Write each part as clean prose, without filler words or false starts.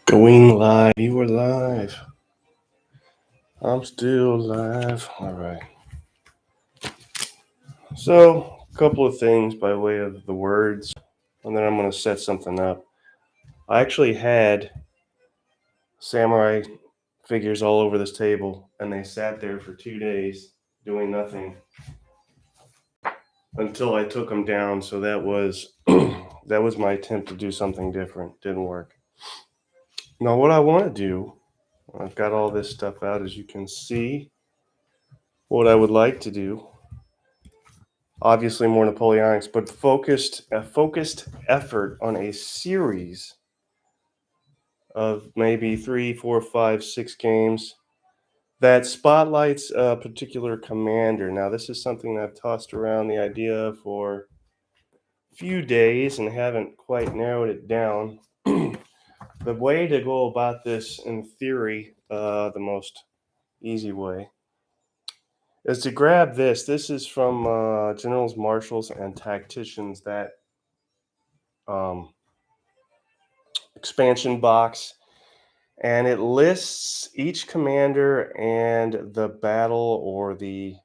Going live. You were live. I'm still live. All right. So, a couple of things by way of the words, and then I'm going to set something up. I actually had samurai figures all over this table, and they sat there for 2 days doing nothing until I took them down. So that was that was my attempt to do something different. Didn't work. Now, what I want to do, I've got all this stuff out, as you can see. What I would like to do, obviously more Napoleonics, but a focused effort on a series of maybe 3, 4, 5, 6 games that spotlights a particular commander. Now, this is something I've tossed around the idea for a few days and haven't quite narrowed it down. The way to go about this, in theory, the most easy way, is to grab this. This is from Generals, Marshals, and Tacticians, that um, expansion box, and it lists each commander and the battle, or the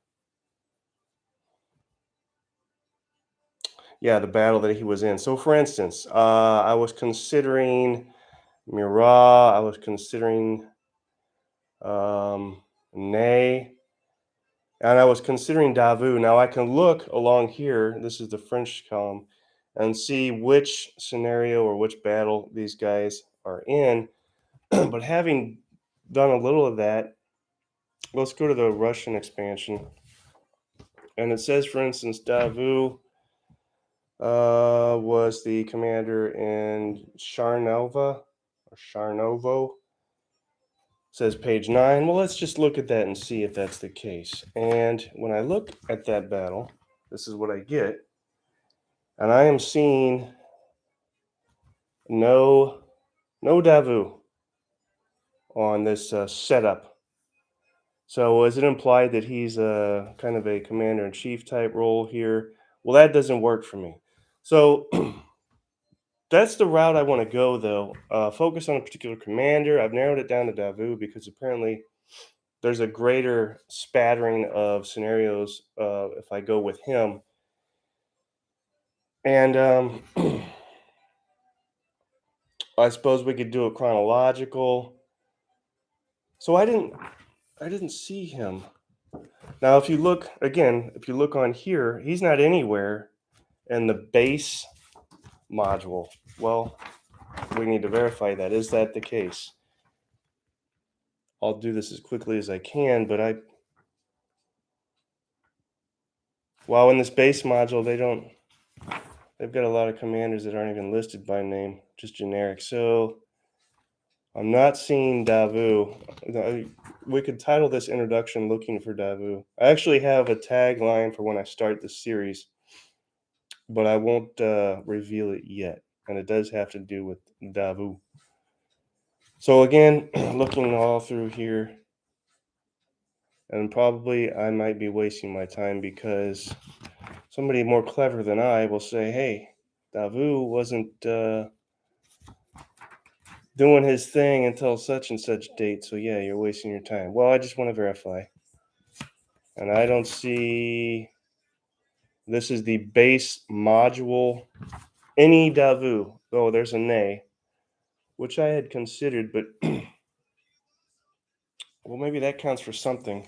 battle that he was in. So, for instance, I was considering Murat. I was considering Ney, and I was considering Davout. Now I can look along here. This is the French column, and see which scenario or which battle these guys are in. But having done a little of that, let's go to the Russian expansion. And it says, for instance, Davout was the commander in Sharnova, or Sharnovo. It says page 9. Well, let's just look at that and see if that's the case. And when I look at that battle, this is what I get. And I am seeing no Davout on this setup. So is it implied that he's a kind of a commander-in-chief type role here? Well, that doesn't work for me. So that's the route I want to go, though. Focus on a particular commander. I've narrowed it down to Davout because apparently there's a greater spattering of scenarios if I go with him. And I suppose we could do it chronological. So I didn't see him. Now, if you look on here, he's not anywhere in the base module. Well, we need to verify that. Is that the case? I'll do this as quickly as I can, but in this base module, they've got a lot of commanders that aren't even listed by name, just generic. So I'm not seeing Davout. We could title this introduction "Looking for Davout." I actually have a tagline for when I start the series, but I won't reveal it yet, and it does have to do with Davout. So again, looking all through here, and probably I might be wasting my time because somebody more clever than I will say, hey, Davout wasn't doing his thing until such and such date, so yeah, you're wasting your time. Well, I just want to verify. And I don't see... This is the base module. Any Davout. Oh, there's a Ney, which I had considered, but well, maybe that counts for something.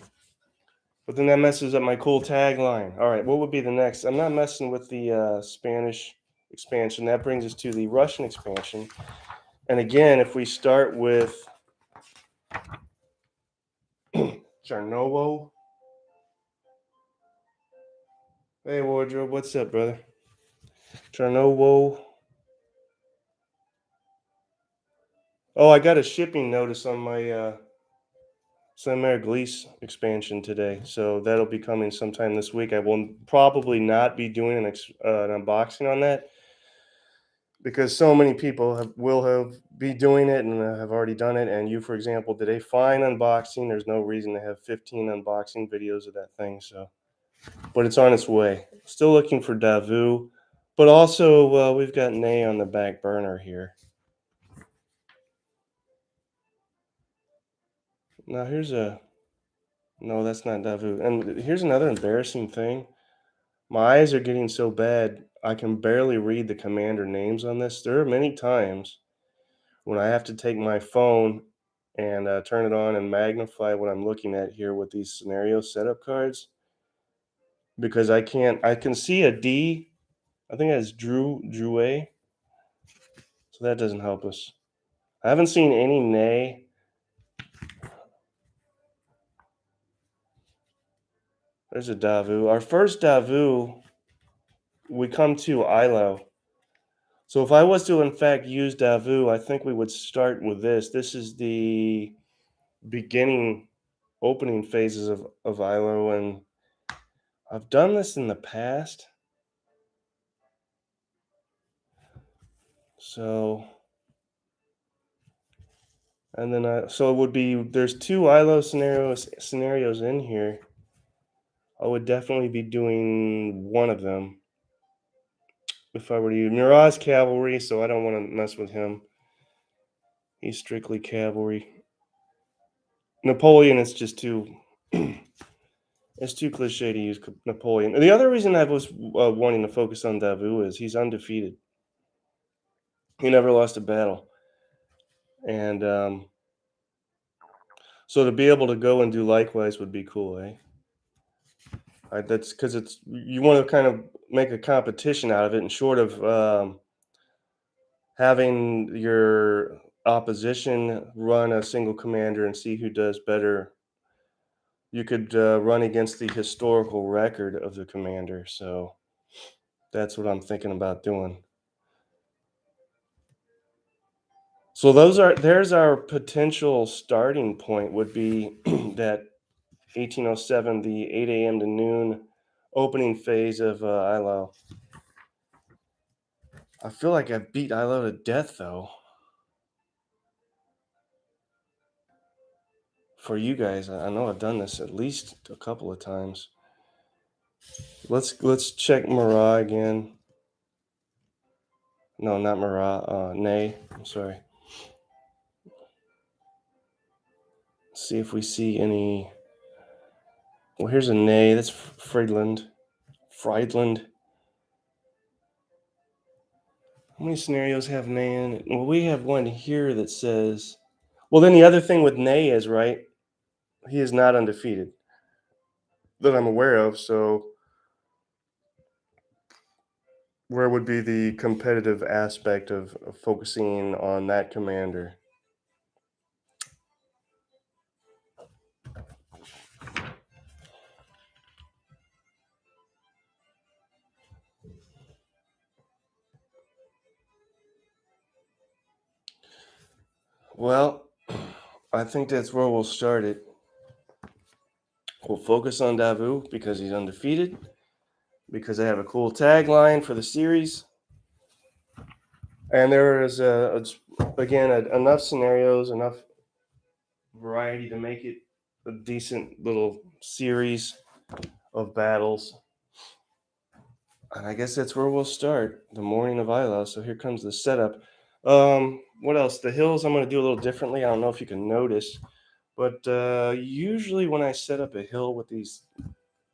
But then that messes up my cool tagline. All right, what would be the next? I'm not messing with the Spanish expansion. That brings us to the Russian expansion. And again, if we start with Chernovo. Hey, Wardrobe, what's up, brother? Chernovo. Oh, I got a shipping notice on my Saint-Mère Glisse expansion today, so that'll be coming sometime this week. I will probably not be doing an unboxing on that because so many people will be doing it and have already done it. And you, for example, did a fine unboxing. There's no reason to have 15 unboxing videos of that thing. So, but it's on its way. Still looking for Davout, But also, we've got Nay on the back burner here. Now no, that's not Davu. And here's another embarrassing thing. My eyes are getting so bad, I can barely read the commander names on this. There are many times when I have to take my phone and turn it on and magnify what I'm looking at here with these scenario setup cards because I can see a D. I think that's Drew A. So that doesn't help us. I haven't seen any Nay. There's a Davu. Our first Davu, we come to Ilo. So if I was to in fact use Davu, I think we would start with this. This is the beginning opening phases of Ilo, and I've done this in the past. So and then so it would be there's two Ilo scenarios in here. I would definitely be doing one of them if I were to use Mirage Cavalry, so I don't want to mess with him. He's strictly cavalry. Napoleon is just too it's too cliche to use Napoleon. The other reason I was wanting to focus on Davu is he's undefeated. He never lost a battle, and so to be able to go and do likewise would be cool, eh? That's because it's you want to kind of make a competition out of it, and short of having your opposition run a single commander and see who does better, you could run against the historical record of the commander. So that's what I'm thinking about doing. So there's our potential starting point would be that 1807, the 8 a.m. to noon opening phase of ILO. I feel like I've beat ILO to death though. For you guys, I know I've done this at least a couple of times. Let's check Marat again. No, not Marat. Nay. I'm sorry. See if we see any. Well, here's a Nay. That's Friedland. Friedland. How many scenarios have Nay in it? Well, we have one here that says. Well, then the other thing with Nay is, right, he is not undefeated that I'm aware of. So, where would be the competitive aspect of focusing on that commander? Well, I think that's where we'll start it. We'll focus on Davu because he's undefeated, because I have a cool tagline for the series. And there is, enough scenarios, enough variety to make it a decent little series of battles. And I guess that's where we'll start, the morning of Ilo. So here comes the setup. What else? The hills I'm going to do a little differently. I don't know if you can notice, but usually when I set up a hill with these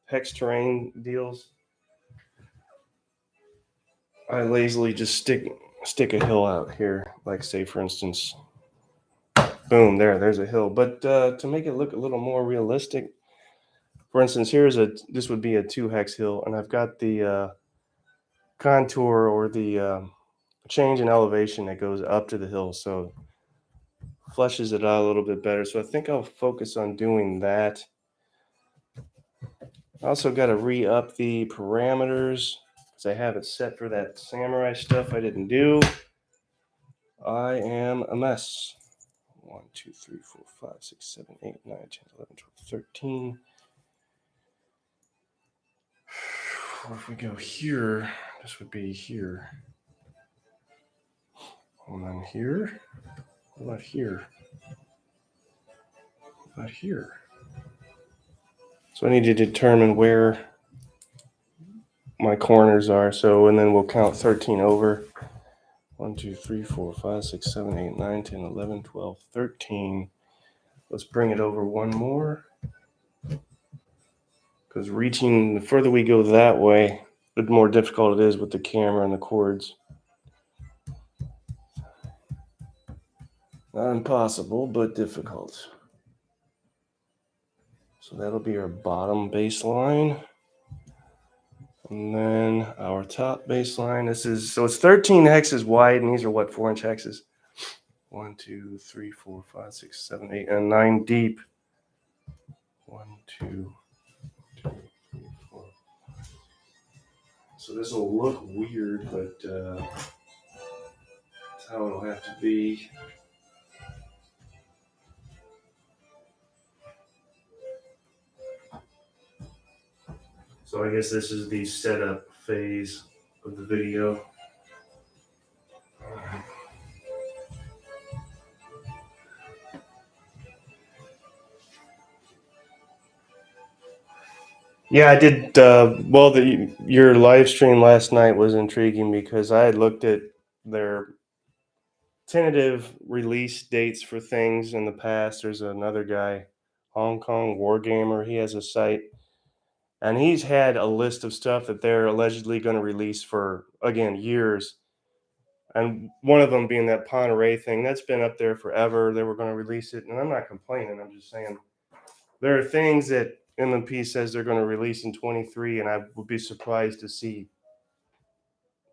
hex terrain deals, I lazily just stick a hill out here, like say for instance, boom, there's a hill. But to make it look a little more realistic, for instance, this would be a 2 hex hill, and I've got the contour or the change in elevation that goes up to the hill, so fleshes it out a little bit better. So I think I'll focus on doing that. I also got to re-up the parameters because I have it set for that samurai stuff I didn't do. I am a mess. 1, 2, 3, 4, 5, 6, 7, 8, 9, 10, 11, 12, 13. If we go here, this would be here. And then here. What about here? What about here? So I need to determine where my corners are. So, and then we'll count 13 over. 1, 2, 3, 4, 5, 6, 7, 8, 9, 10, 11, 12, 13. Let's bring it over one more. Because reaching, the further we go that way, the more difficult it is with the camera and the cords. Not impossible, but difficult. So that'll be our bottom baseline. And then our top baseline, so it's 13 hexes wide, and these are what, 4-inch hexes? 1, 2, 3, 4, 5, 6, 7, 8, and 9 deep. 1, 2, 3, 4. So this will look weird, but that's how it'll have to be. So I guess this is the setup phase of the video. Yeah, I did. Your live stream last night was intriguing because I had looked at their tentative release dates for things in the past. There's another guy, Hong Kong Wargamer. He has a site, and he's had a list of stuff that they're allegedly going to release for, again, years. And one of them being that Monterey thing that's been up there forever. They were going to release it, and I'm not complaining. I'm just saying there are things that MMP says they're going to release in 23, and I would be surprised to see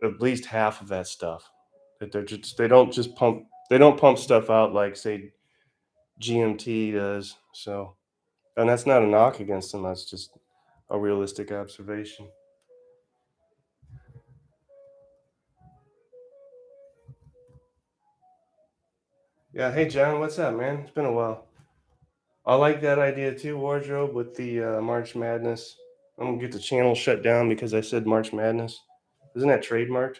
at least half of that stuff. That they don't pump stuff out like, say, GMT does. So, and that's not a knock against them. That's just a realistic observation. Yeah. Hey, John, what's up, man? It's been a while. I like that idea too, Wardrobe, with the March Madness. I'm gonna get the channel shut down because I said March Madness. Isn't that trademarked?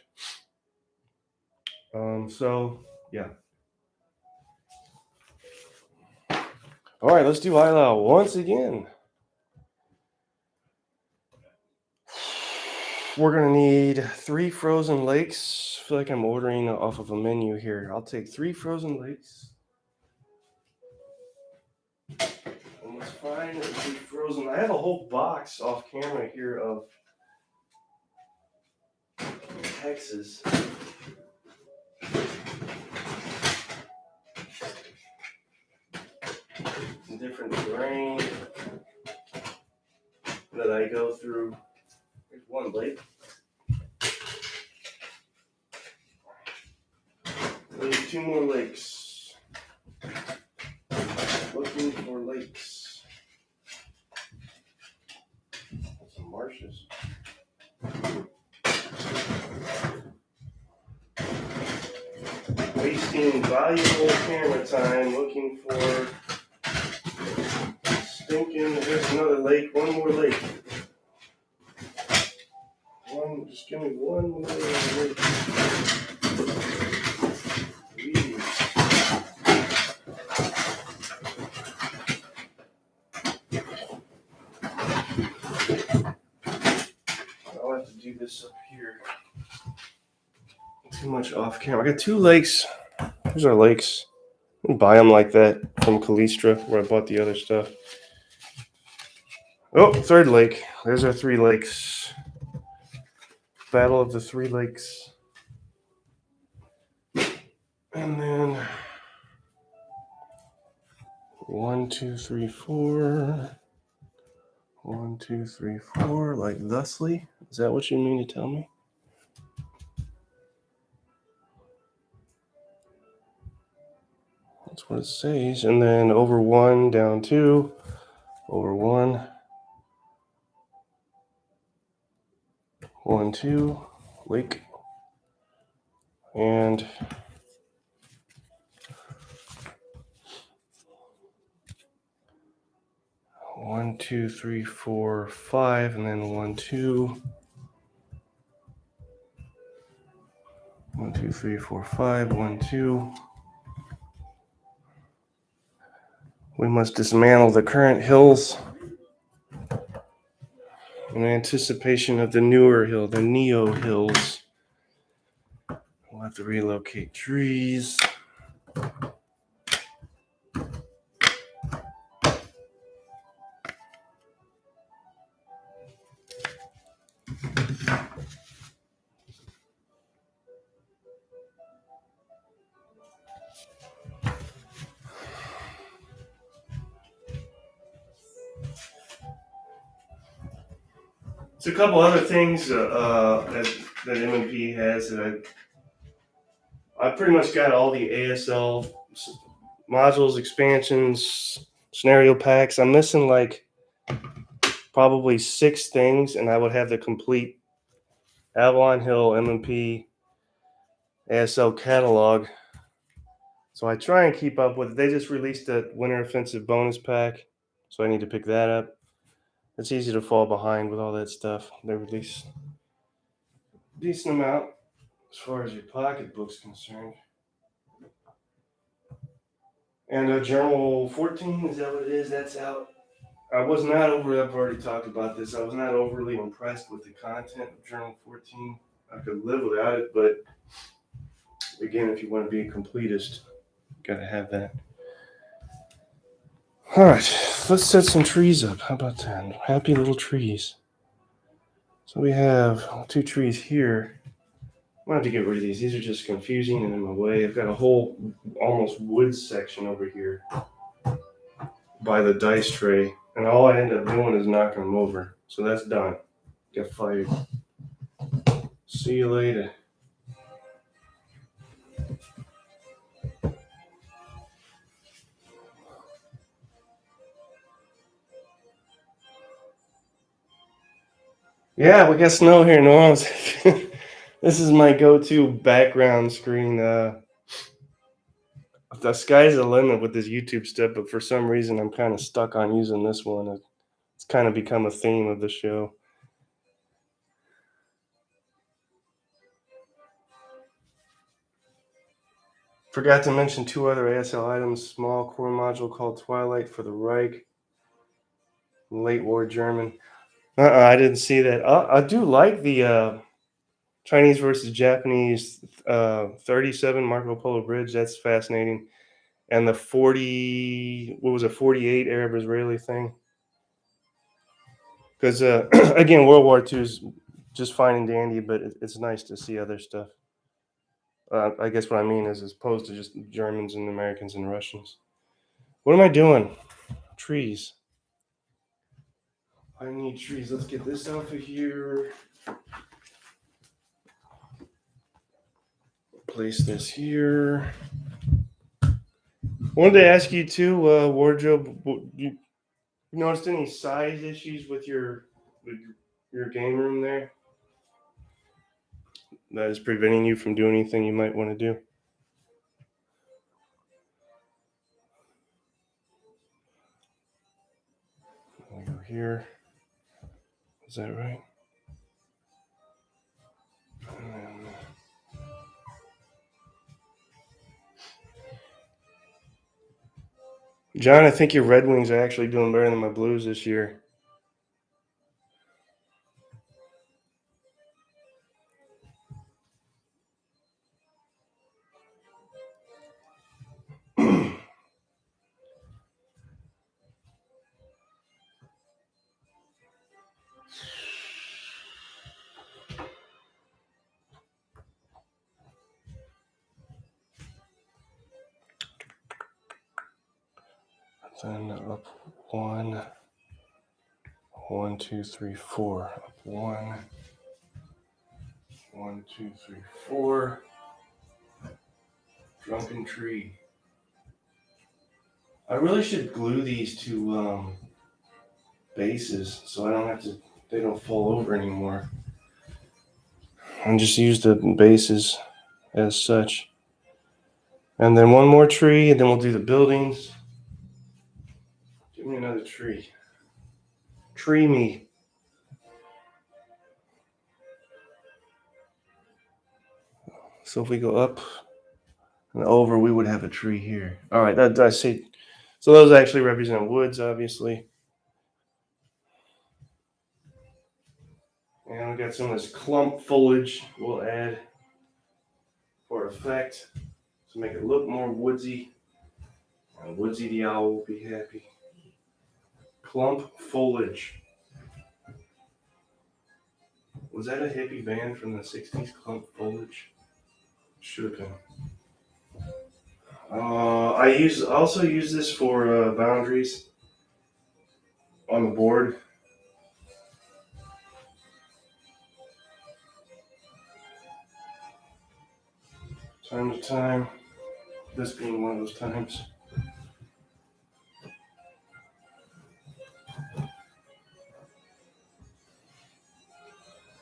So yeah. All right, let's do Isla once again. We're gonna need 3 frozen lakes. I feel like I'm ordering off of a menu here. I'll take 3 frozen lakes. And let's find 3 frozen. I have a whole box off camera here of hexes. Different terrain that I go through. Here's one lake. There's 2 more lakes. Looking for lakes. Some marshes. Wasting valuable camera time looking for stinking. There's another lake. One more lake. Just give me one more lake. Please. I'll have to do this up here. Too much off camera. I got 2 lakes. Here's our lakes. I can buy them like that from Callistra, where I bought the other stuff. Oh, 3rd lake. There's our 3 lakes. Battle of the 3 lakes. And then 1, 2, 3, 4. 1, 2, 3, 4, like thusly. Is that what you mean to tell me? That's what it says. And then over 1, down 2, over 1, 1, 2, lake, and one, 2, 3, 4, 5, and then 1, 2. 1, 2, 3, 4, 5, 1, 2. We must dismantle the current hills. in anticipation of the newer hill, the Neo Hills. We'll have to relocate trees. It's a couple other things that M&P has that I pretty much got all the ASL modules, expansions, scenario packs. I'm missing like probably 6 things, and I would have the complete Avalon Hill M&P ASL catalog. So I try and keep up with it. They just released a Winter Offensive bonus pack, so I need to pick that up. It's easy to fall behind with all that stuff. They release a decent amount as far as your pocketbook's concerned. And Journal 14, is that what it is? That's out. I've already talked about this. I was not overly impressed with the content of Journal 14. I could live without it, but again, if you want to be a completist, you gotta have that. All right, let's set some trees up. How about that? Happy little trees. So we have 2 trees here. I'm gonna have to get rid of these. These are just confusing and in my way. I've got a whole almost woods section over here by the dice tray, and all I end up doing is knocking them over. So that's done. Get fired. See you later. Yeah, we got snow here in New Orleans. This is my go-to background screen. The sky's the limit with this YouTube stuff, but for some reason I'm kind of stuck on using this one. It's kind of become a theme of the show. Forgot to mention 2 other ASL items. Small core module called Twilight for the Reich. Late war German. I didn't see that. I do like the Chinese versus Japanese 37 Marco Polo Bridge. That's fascinating. And the 48 Arab-Israeli thing. Because, again, World War II is just fine and dandy, but it's nice to see other stuff. I guess what I mean is as opposed to just Germans and Americans and Russians. What am I doing? Trees. I need trees. Let's get this off of here. Place this here. I wanted to ask you too, wardrobe. You noticed any size issues with your game room there? That is preventing you from doing anything you might want to do. I'll go here. Is that right? John, I think your Red Wings are actually doing better than my Blues this year. Then up 1, 1, 2, 3, 4. Up 1, 1, 2, 3, 4. Drunken tree. I really should glue these to bases so I don't have to. They don't fall over anymore. And just use the bases as such. And then 1 more tree, and then we'll do the buildings. Give me another tree. Tree me. So if we go up and over, we would have a tree here. All right, that I see. So those actually represent woods, obviously. And we got some of this clump foliage we'll add for effect to make it look more woodsy. And Woodsy the owl will be happy. Clump foliage. Was that a hippie band from the 60s? Clump foliage? Should have been. I also use this for boundaries on the board. Time to time. This being one of those times.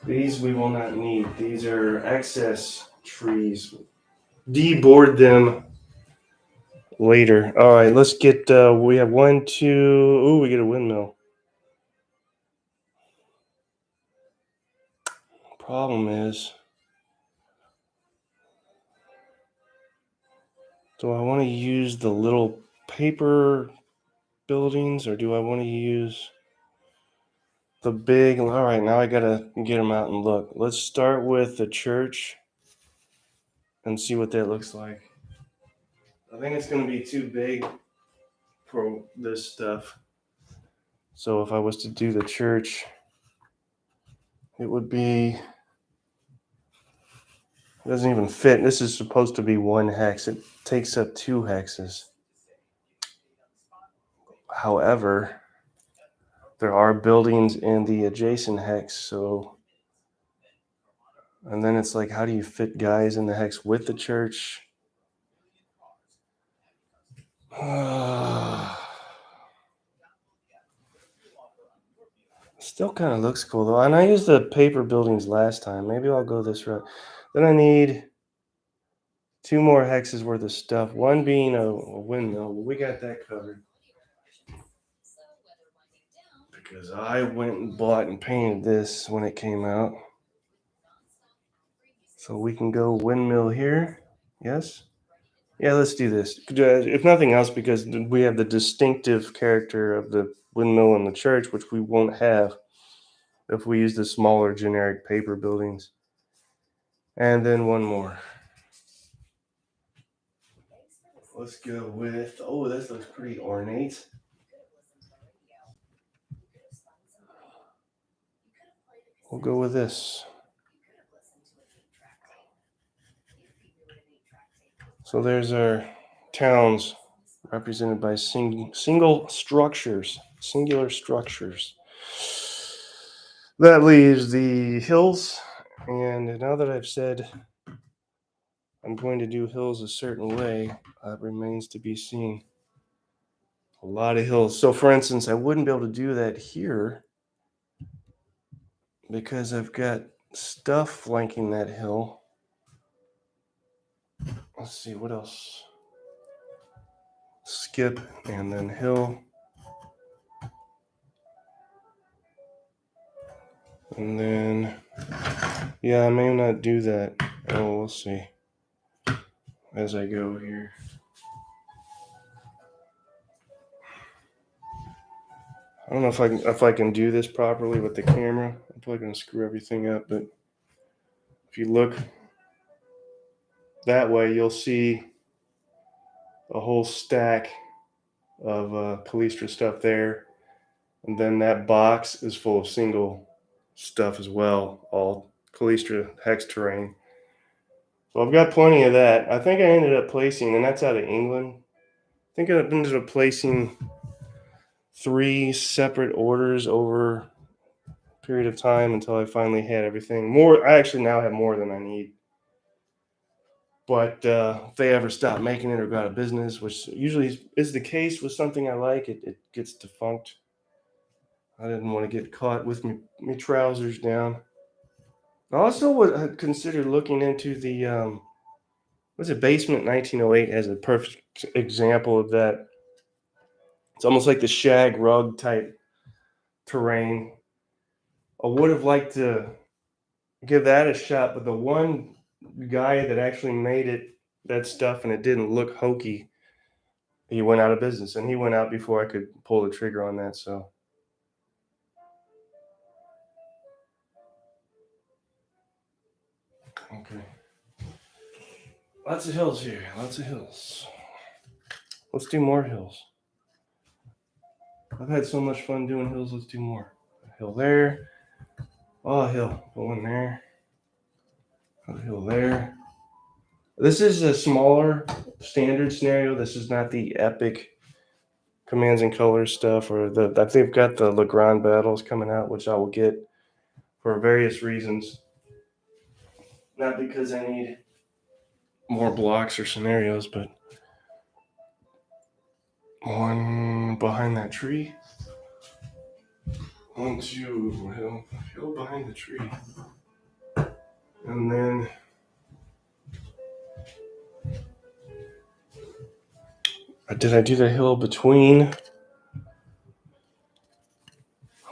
These we will not need. These are excess trees. Deboard them later. All right, let's get. We have 1, 2. Ooh, we get a windmill. Problem is, do I want to use the little paper buildings or do I want to use the big? All right, now I gotta get them out and look. Let's start with the church and see what that looks like. I think it's gonna be too big for this stuff. So if I was to do the church, it would be. It doesn't even fit. This is supposed to be 1 hex. It takes up 2 hexes. However, there are buildings in the adjacent hex, so. And then it's like, how do you fit guys in the hex with the church? Still kind of looks cool though. And I used the paper buildings last time. Maybe I'll go this route. Then I need 2 more hexes worth of stuff. One being a windmill. We got that covered. Because I went and bought and painted this when it came out. So we can go windmill here. Yes? Yeah, let's do this. If nothing else, because we have the distinctive character of the windmill in the church, which we won't have if we use the smaller generic paper buildings. And then one more. Let's go with, oh, this looks pretty ornate. We'll go with this. So there's our towns represented by single structures, singular structures. That leaves the hills, and now that I've said I'm going to do hills a certain way, that remains to be seen. A lot of hills. So for instance, I wouldn't be able to do that here because I've got stuff flanking that hill. Let's see, what else? Skip and then hill. And then, yeah, I may not do that. Oh, we'll see as I go here. I don't know if I can do this properly with the camera. I'm probably going to screw everything up, but if you look that way, you'll see a whole stack of Callistra stuff there. And then that box is full of single stuff as well, all Callistra hex terrain. So I've got plenty of that. I think I ended up placing, and that's out of England. I think I ended up placing 3 separate orders over a period of time until I finally had everything. More, I actually now have more than I need. But if they ever stop making it or go out of business, which usually is the case with something I like, it gets defunct. I didn't want to get caught with me trousers down. I also would consider looking into the was it Basement 1908 as a perfect example of that. It's almost like the shag rug type terrain. I would have liked to give that a shot, but the one guy that actually made it that stuff and it didn't look hokey, he went out of business, and he went out before I could pull the trigger on that. So Lots of hills here. Lots of hills. Let's do more hills. I've had so much fun doing hills. Let's do more. A hill there. Oh, a hill. Go in there. A hill there. This is a smaller standard scenario. This is not the epic commands and colors stuff, or they've got the Legrand battles coming out, which I will get for various reasons. Not because I need more blocks or scenarios, but one behind that tree. 1, 2, hill behind the tree. And then did I do the hill between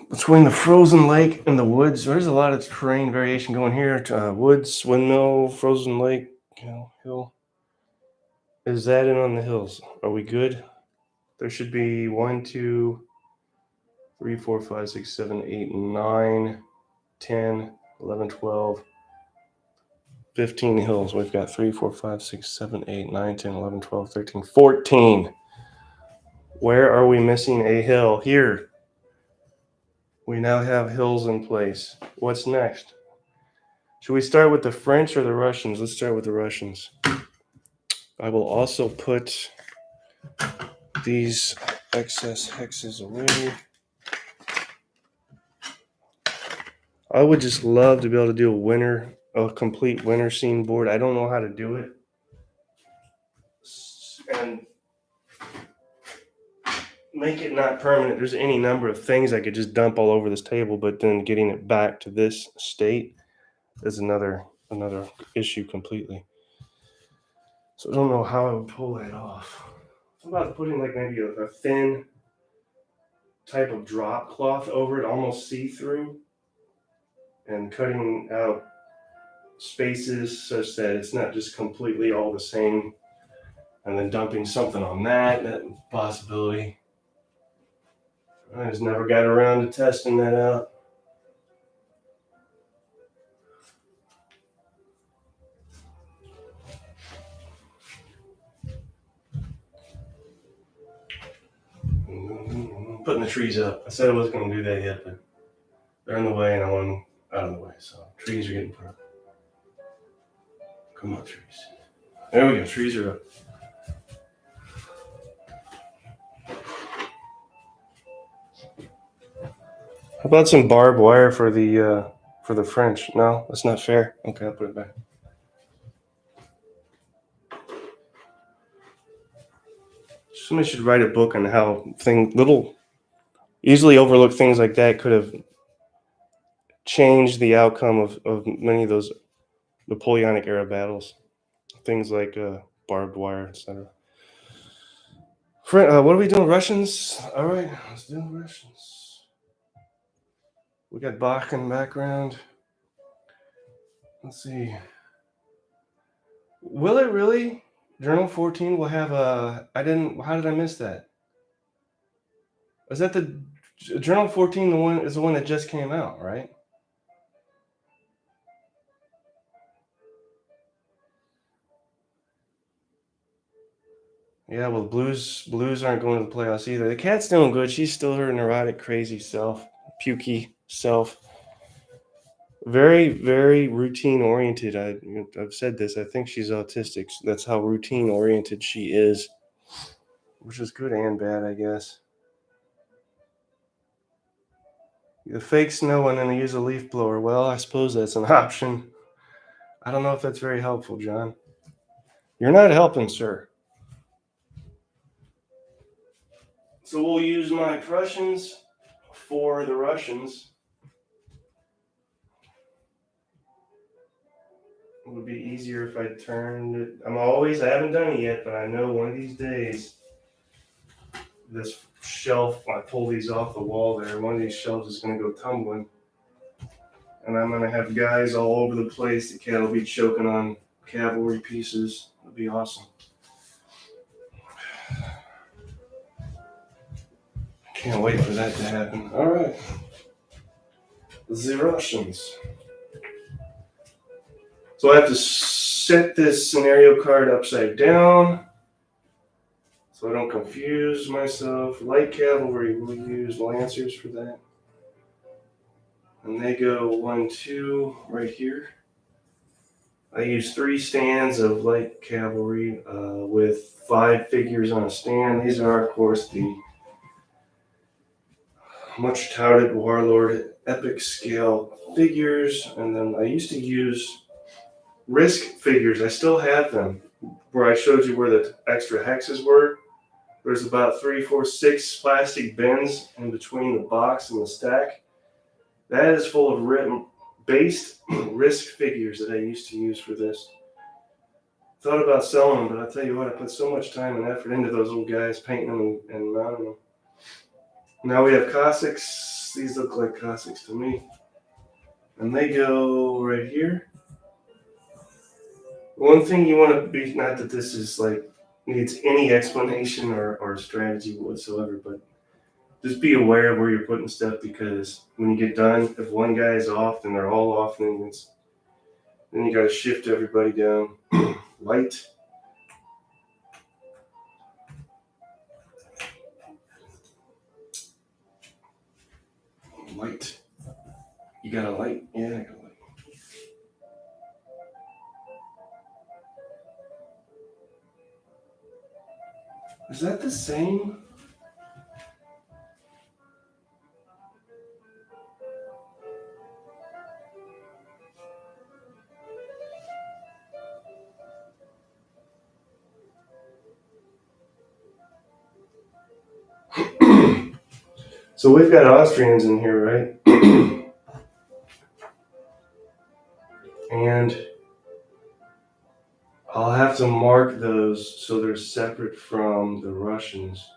the frozen lake and the woods? There's a lot of terrain variation going here. Woods, windmill, frozen lake, hill. Is that in on the hills? Are we good? There should be 1, 2, 3, 4, 5, 6, 7, 8, 9, 10, 11, 12, 15 hills. We've got 3, 4, 5, 6, 7, 8, 9, 10, 11, 12, 13, 14. Where are we missing a hill? Here. We now have hills in place. What's next? Should we start with the French or the Russians? Let's start with the Russians. I will also put these excess hexes away. I would just love to be able to do a complete winter scene board. I don't know how to do it. And make it not permanent. There's any number of things I could just dump all over this table, but then getting it back to this state is another issue completely. So I don't know how I would pull that off. How about putting like maybe a thin type of drop cloth over it, almost see-through, and cutting out spaces such that it's not just completely all the same, and then dumping something on that possibility. I just never got around to testing that out. Putting the trees up. I said I wasn't going to do that yet, but they're in the way and I want them out of the way. So trees are getting put up. Come on, trees. There we go. Trees are up. How about some barbed wire for the French? No, that's not fair. Okay, I'll put it back. Somebody should write a book on how little easily overlooked things like that could have changed the outcome of many of those Napoleonic era battles. Things like barbed wire, etc. What are we doing? Russians? All right, let's do Russians. We got Bach in the background. Let's see. Will it really? Journal 14 will have how did I miss that? Is that the Journal 14 the one that just came out, right? Yeah, well, Blues aren't going to the playoffs either. The cat's doing good. She's still her neurotic, crazy self, pukey self. Very, very routine oriented. I've said this. I think she's autistic. That's how routine oriented she is, which is good and bad, I guess. The fake snow and then they use a leaf blower. Well, I suppose that's an option. I don't know if that's very helpful, John. You're not helping, sir. So we'll use my Prussians for the Russians. It would be easier if I turned it. I haven't done it yet, but I know one of these days, this shelf, I pull these off the wall there, one of these shelves is going to go tumbling. And I'm going to have guys all over the place. The cat will be choking on cavalry pieces. It'll be awesome. Can't wait for that to happen. All right. The Russians. So I have to set this scenario card upside down so I don't confuse myself. Light cavalry, we'll use lancers for that. And they go 1, 2 right here. I use 3 stands of light cavalry with 5 figures on a stand. These are, of course, the much touted Warlord epic scale figures. And then I used to use Risk figures. I still have them, where I showed you where the extra hexes were. There's about 3, 4, 6 plastic bins in between the box and the stack. That is full of based Risk figures that I used to use for this. Thought about selling them, but I'll tell you what, I put so much time and effort into those little guys, painting them and mounting them. Now we have Cossacks. These look like Cossacks to me. And they go right here. One thing you want to be, not that this is like needs any explanation or strategy whatsoever, but just be aware of where you're putting stuff, because when you get done, if one guy is off, then they're all off, then you got to shift everybody down. Light. Light. You got a light? Yeah, I got a light. Is that the same? So we've got Austrians in here, right? And I'll have to mark those so they're separate from the Russians.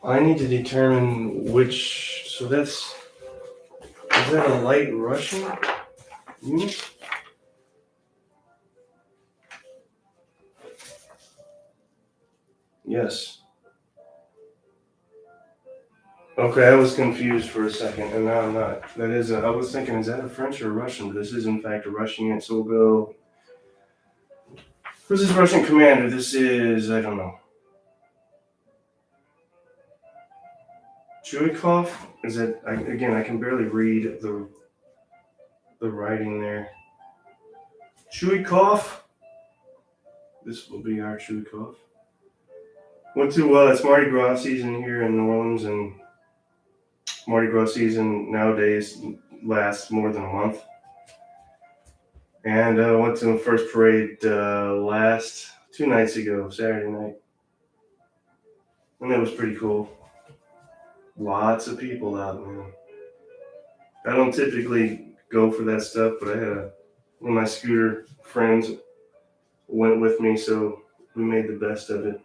I need to determine which, so is that a light Russian unit? Yes. Okay, I was confused for a second, and now I'm not. I was thinking, is that a French or a Russian? But this is in fact a Russian unit, so we'll go. Who's this Russian commander? This is, I don't know. Chuikov? Is it, again, I can barely read the writing there. Chuikov? This will be our Chuikov. Went to, it's Mardi Gras season here in New Orleans, and Mardi Gras season nowadays lasts more than a month. And I went to the first parade last 2 nights ago, Saturday night. And it was pretty cool. Lots of people out, man. I don't typically go for that stuff, but I had one of my scooter friends went with me, so we made the best of it.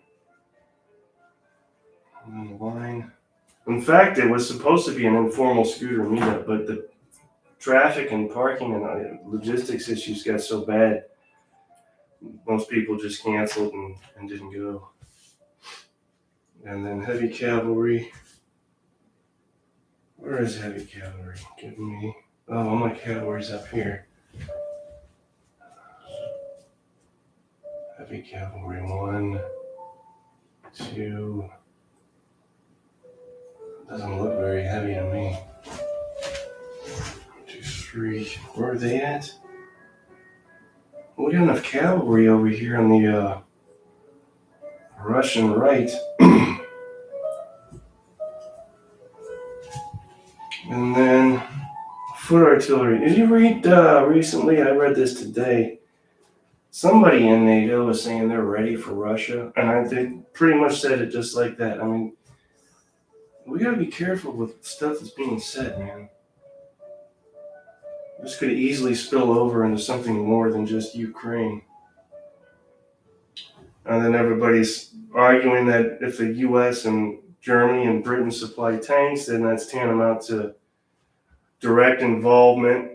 On the line. In fact, it was supposed to be an informal scooter meetup, but the traffic and parking and logistics issues got so bad, most people just canceled and didn't go. And then heavy cavalry. Where is heavy cavalry? Give me. Oh, all my cavalry's up here. Heavy cavalry 1, 2. Doesn't look very heavy to me. 2, 3. Where are they at? We got enough cavalry over here on the Russian right. And then foot artillery. Did you read recently? I read this today. Somebody in NATO was saying they're ready for Russia, and they pretty much said it just like that. I mean, we gotta be careful with stuff that's being said, man. This could easily spill over into something more than just Ukraine. And then everybody's arguing that if the U.S. and Germany and Britain supply tanks, then that's tantamount to direct involvement,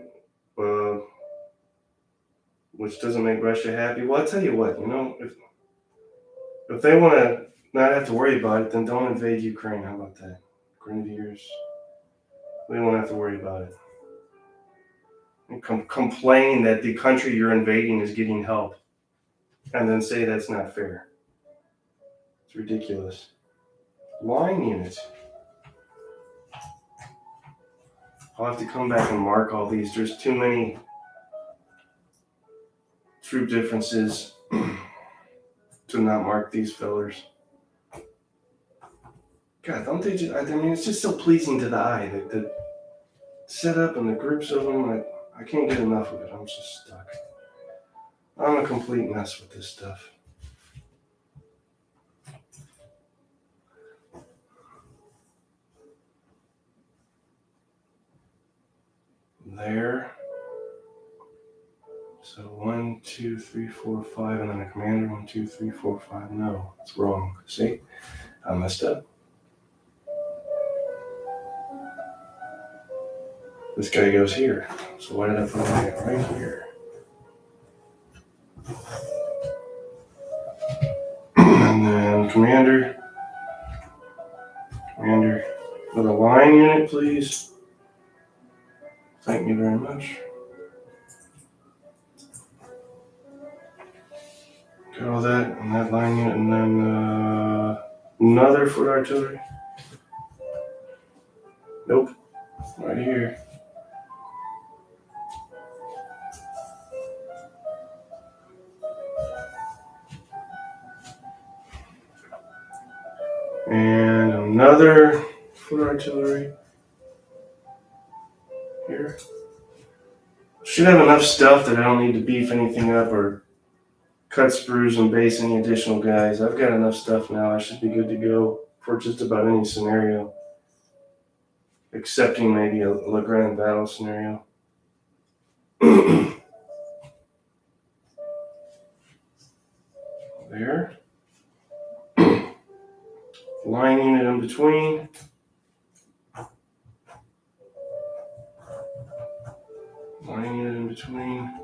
which doesn't make Russia happy. Well, I'll tell you what, If they want to not have to worry about it, then don't invade Ukraine. How about that? Grenadiers. We don't have to worry about it. And complain that the country you're invading is getting help, and then say that's not fair. It's ridiculous. Line unit. I'll have to come back and mark all these. There's too many troop differences to not mark these fillers. God, don't they just, I mean, it's just so pleasing to the eye. The setup and the groups of them, I can't get enough of it. I'm just stuck. I'm a complete mess with this stuff. There. So 1, 2, 3, 4, 5, and then a commander. 1, 2, 3, 4, 5. No, it's wrong. See? I messed up. This guy goes here. So why did I put it right here? And then commander. Commander. With a line unit, please. Thank you very much. Got all that and that line unit, and then another foot artillery. Nope. Right here. And another foot artillery here. Should have enough stuff that I don't need to beef anything up or cut sprues and base any additional guys. I've got enough stuff now. I should be good to go for just about any scenario, excepting maybe a Le Grand battle scenario. There. Line unit in between. Line unit in between.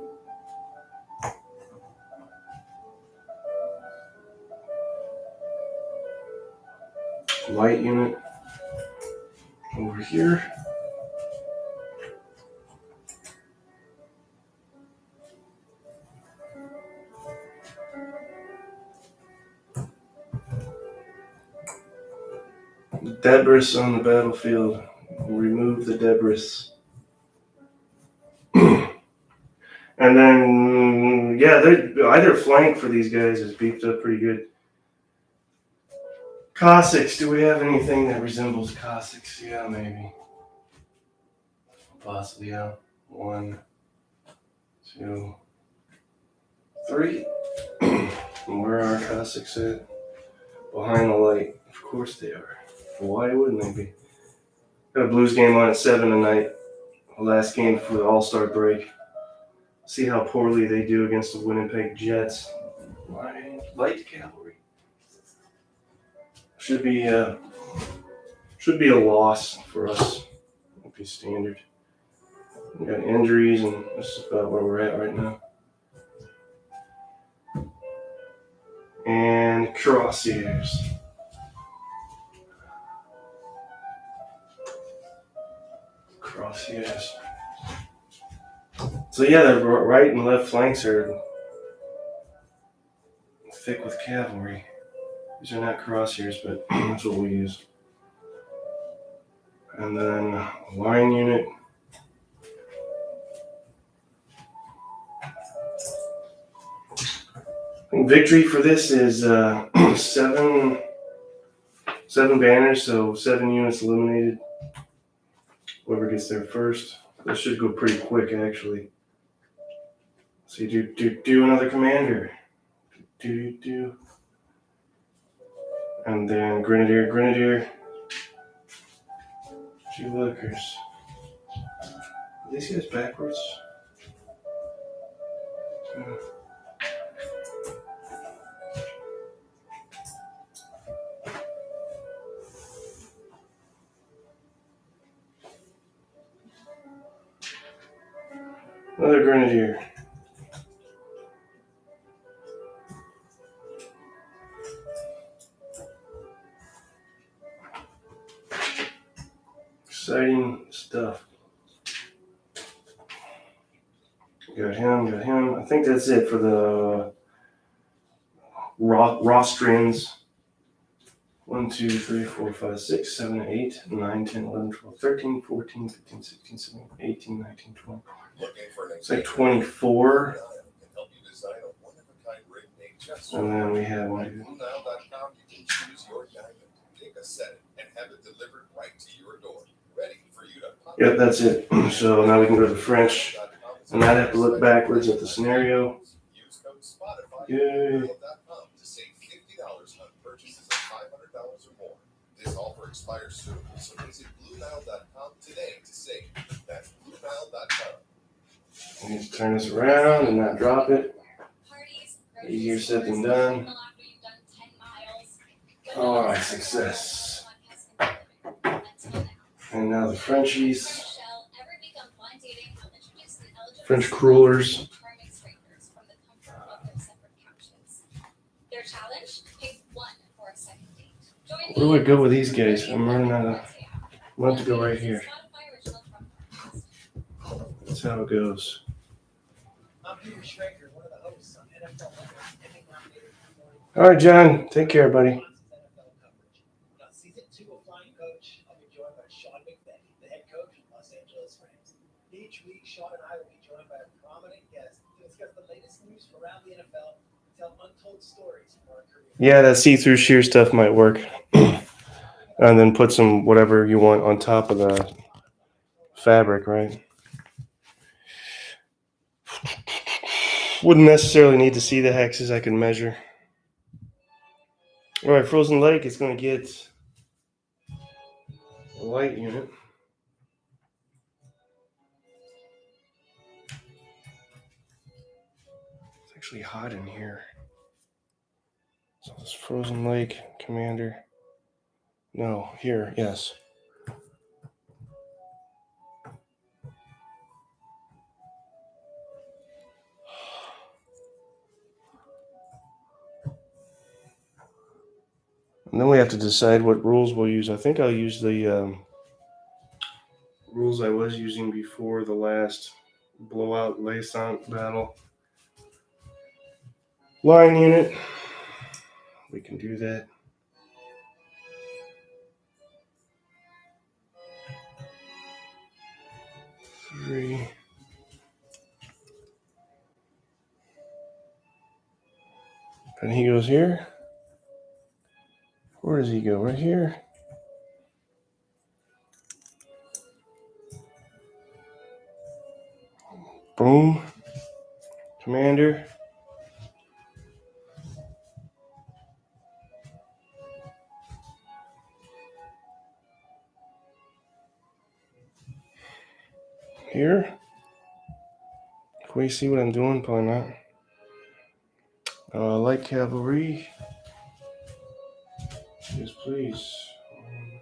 Light unit over here. Debris on the battlefield. Remove the debris. And then, yeah, either flank for these guys is beefed up pretty good. Cossacks. Do we have anything that resembles Cossacks? Yeah, maybe. Possibly, yeah. 1, 2, 3. Where are our Cossacks at? Behind the light. Of course they are. Why wouldn't they be? Got a Blues game on at 7 tonight. The last game for the All-Star break. See how poorly they do against the Winnipeg Jets. Light cavalry. Should be a loss for us. Won't be standard. We got injuries, and this is about where we're at right now. And Crosshaires. Crosshairs. So yeah, the right and left flanks are thick with cavalry. These are not crosshairs, but that's what we use. And then line unit. And victory for this is 7 banners, so 7 units eliminated. Whoever gets there first. This should go pretty quick, actually. So you do another commander. Do. And then grenadier. 2 lookers. Are these guys backwards? Another grenadier. Exciting stuff. Got him. I think that's it for the rostrins. 1, 2, 3, 4, 5, 6, 7, 8, 9, 10, 11, 12, 13, 14, 15, 16, 17, 18, 19, 20. It's like 24. And then we have BlueNile.com. You can choose your diamond, pick a setting, and have it delivered right to your door, ready for you to pop. Yep, that's it. So now we can go to French and not have to look backwards at the scenario. Use code Spotify Yay. to save $50 on purchases of $500 or more. This offer expires soon, so visit BlueNile.com today to save. That's BlueNile.com. I need to turn this around and not drop it. Easier said than done. All right, success. And now the Frenchies. French crullers. Where do I go with these guys? I'm running out of. I'm going to go right here. That's how it goes. All right, John. Take care, buddy. Season 2 of Flying Coach, I'll be joined by Sean McVay, the head coach of Los Angeles Rams. Each week, Sean and I will be joined by a prominent guest to discuss the latest news from around the NFL and tell untold stories from our career. Yeah, that see-through sheer stuff might work. And then put some whatever you want on top of the fabric, right? Wouldn't necessarily need to see the hexes. I can measure. All right, Frozen Lake is going to get a light unit. It's actually hot in here. So this Frozen Lake Commander. No, here, yes. And then we have to decide what rules we'll use. I think I'll use the rules I was using before the last blowout Laissant battle. Line unit. We can do that. Three. And he goes here. Where does he go? Right here. Boom. Commander. Here. Can we see what I'm doing? Probably not. Light cavalry. Yes, please. 1,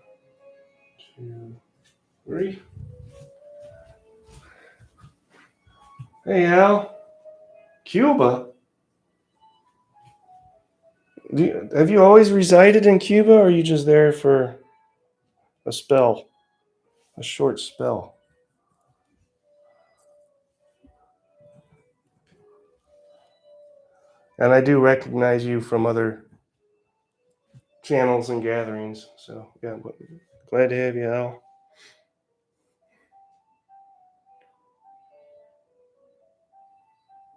2, 3. Hey, Al. Cuba? Have you always resided in Cuba, or are you just there for a spell? A short spell? And I do recognize you from other channels and gatherings. So, yeah, glad to have you, Al.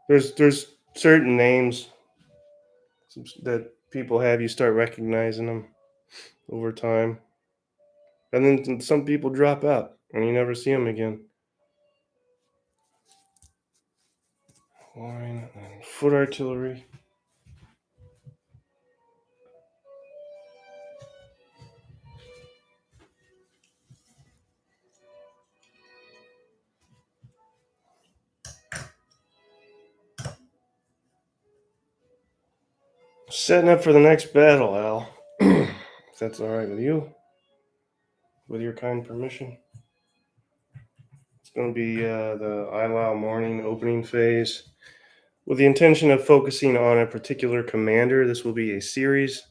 There's certain names that people have, you start recognizing them over time. And then some people drop out and you never see them again. Line and foot artillery. Setting up for the next battle, Al. If that's all right with you. With your kind permission. It's going to be the Ilau morning opening phase. With the intention of focusing on a particular commander. This will be a series.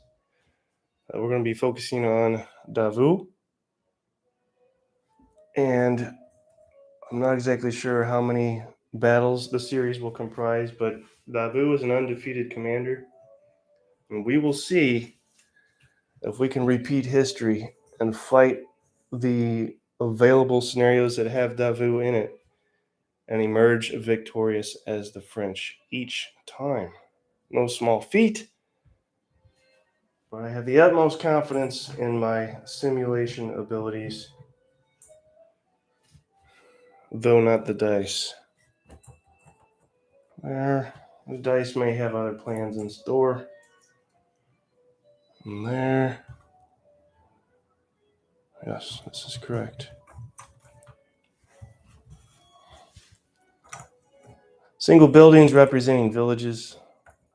We're going to be focusing on Davout. And I'm not exactly sure how many battles the series will comprise, but Dabu is an undefeated commander. And we will see if we can repeat history and fight the available scenarios that have Davu in it and emerge victorious as the French each time. No small feat, but I have the utmost confidence in my simulation abilities, though not the dice. There, the dice may have other plans in store. And there. Yes, this is correct. Single buildings representing villages.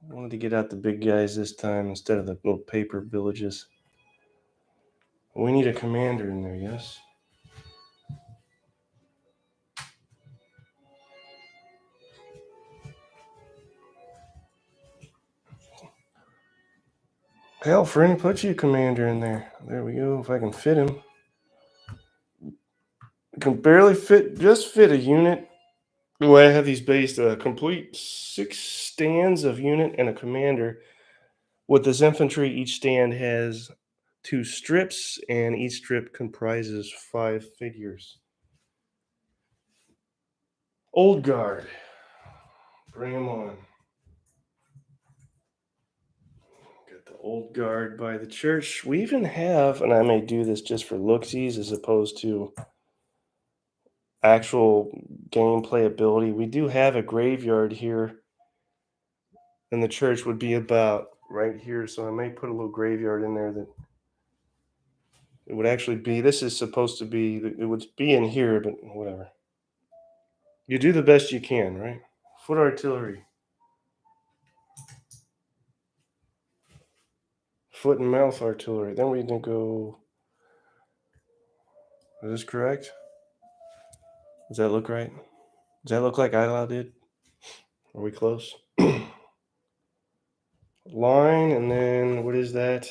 I wanted to get out the big guys this time instead of the little paper villages. We need a commander in there, yes? Hell, Franny, put you a commander in there. There we go, if I can fit him. I can barely just fit a unit. The way I have these based, a complete 6 stands of unit and a commander. With this infantry, each stand has 2 strips, and each strip comprises 5 figures. Old Guard. Bring them on. Got the Old Guard by the church. We even have, and I may do this just for looksies as opposed to actual gameplay ability, we do have a graveyard here, and the church would be about right here. So I may put a little graveyard in there that it would actually be. This is supposed to be, it would be in here, but whatever. You do the best you can, right? Foot artillery. Foot and mouth artillery. Then we can go. Is this correct? Does that look right? Does that look like Ilau did? Are we close? Line, and then what is that?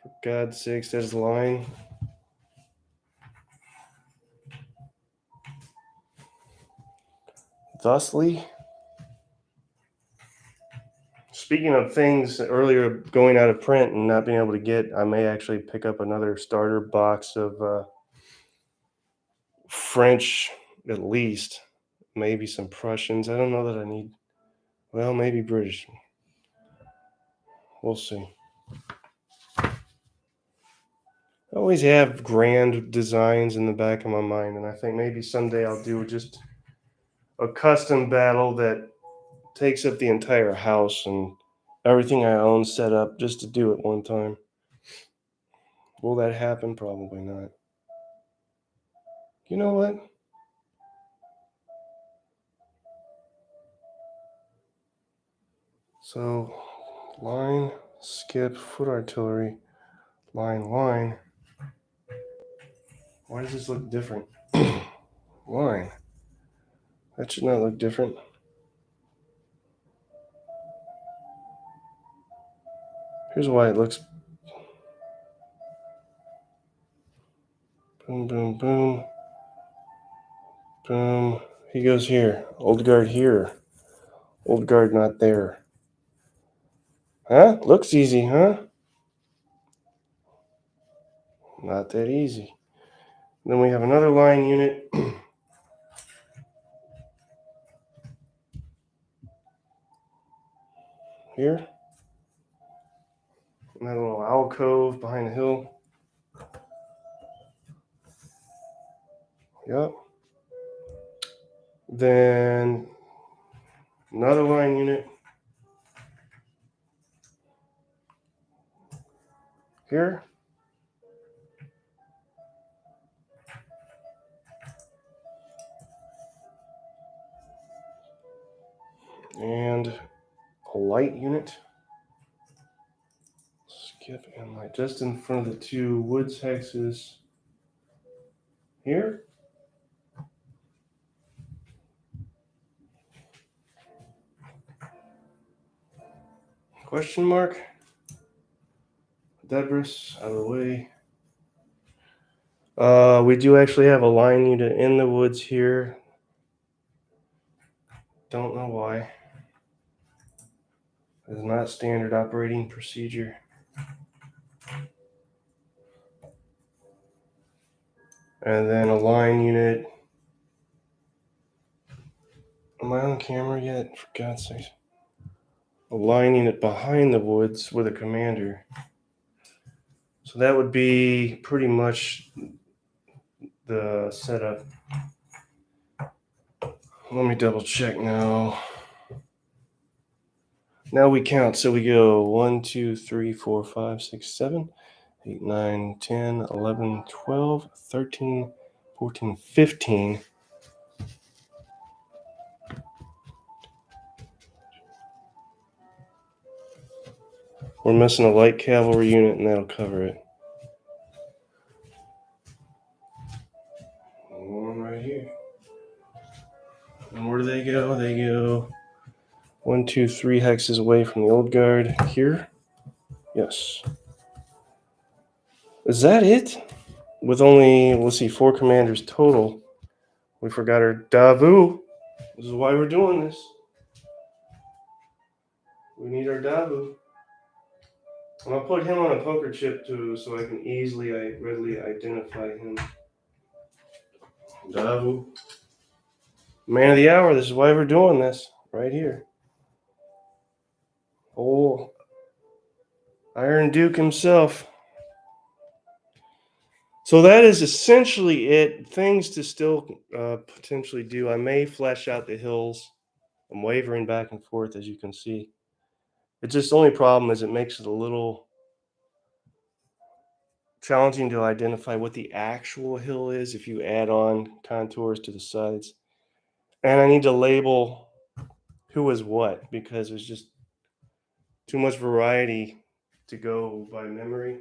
For God's sakes, there's the line. Thusly. Speaking of things earlier going out of print and not being able to get, I may actually pick up another starter box of French, at least. Maybe some Prussians. I don't know that I need. Well, maybe British. We'll see. I always have grand designs in the back of my mind, and I think maybe someday I'll do just a custom battle that takes up the entire house and everything I own set up just to do it one time. Will that happen? Probably not. You know what? So, line, skip, foot artillery, line. Why does this look different? Line. That should not look different. Here's why it looks. Boom, boom, boom. Boom. He goes here. Old Guard here. Old Guard not there. Huh? Looks easy, huh? Not that easy. Then we have another line unit. Here. Another little alcove behind the hill. Yep. Then another line unit. Here. And a light unit. Skip and light just in front of the 2 woods hexes here. Question mark. Debris out of the way. We do actually have a line unit in the woods here. Don't know why. It's not standard operating procedure. And then a line unit. Am I on camera yet? For God's sake. A line unit behind the woods with a commander. So that would be pretty much the setup. Let me double check now. Now we count. So we go 1, 2, 3, 4, 5, 6, 7, 8, 9, 10, 11, 12, 13, 14, 15. We're missing a light cavalry unit, and that'll cover it. One right here. And where do they go? They go 1, 2, 3 hexes away from the old guard here. Yes. Is that it? With only, let's see, 4 commanders total. We forgot our Davu. This is why we're doing this. We need our Davu. And I'll put him on a poker chip too, so I can readily identify him. Davu. Man of the hour. This is why we're doing this. Right here. Oh, Iron Duke himself. So that is essentially it. Things to still potentially do. I may flesh out the hills. I'm wavering back and forth, as you can see. It's just the only problem is it makes it a little challenging to identify what the actual hill is if you add on contours to the sides. And I need to label who is what because there's just too much variety to go by memory.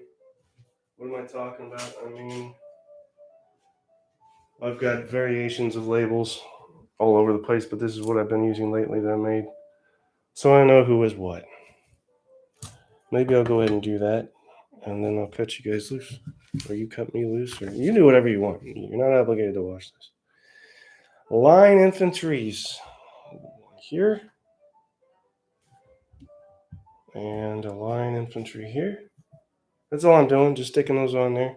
What am I talking about? I mean, I've got variations of labels all over the place, but this is what I've been using lately that I made. So I know who is what. Maybe I'll go ahead and do that, and then I'll cut you guys loose. Or you cut me loose, or you do whatever you want. You're not obligated to watch this. Line infantries here. And a line infantry here. That's all I'm doing, just sticking those on there.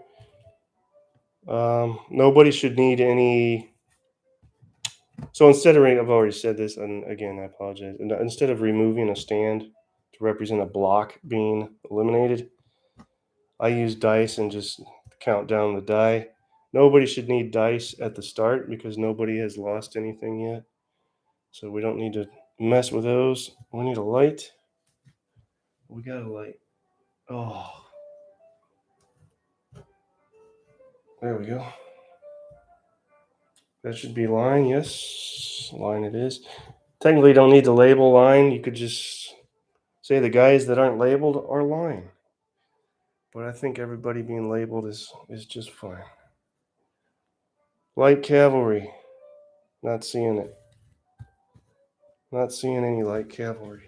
Nobody should need any. So instead of, I've already said this, and again, I apologize. Instead of removing a stand to represent a block being eliminated, I use dice and just count down the die. Nobody should need dice at the start because nobody has lost anything yet. So we don't need to mess with those. We need a light. We got a light. Oh. There we go. That should be line, yes. Line it is. Technically, you don't need to label line. You could just say the guys that aren't labeled are line. But I think everybody being labeled is just fine. Light cavalry. Not seeing it. Not seeing any light cavalry.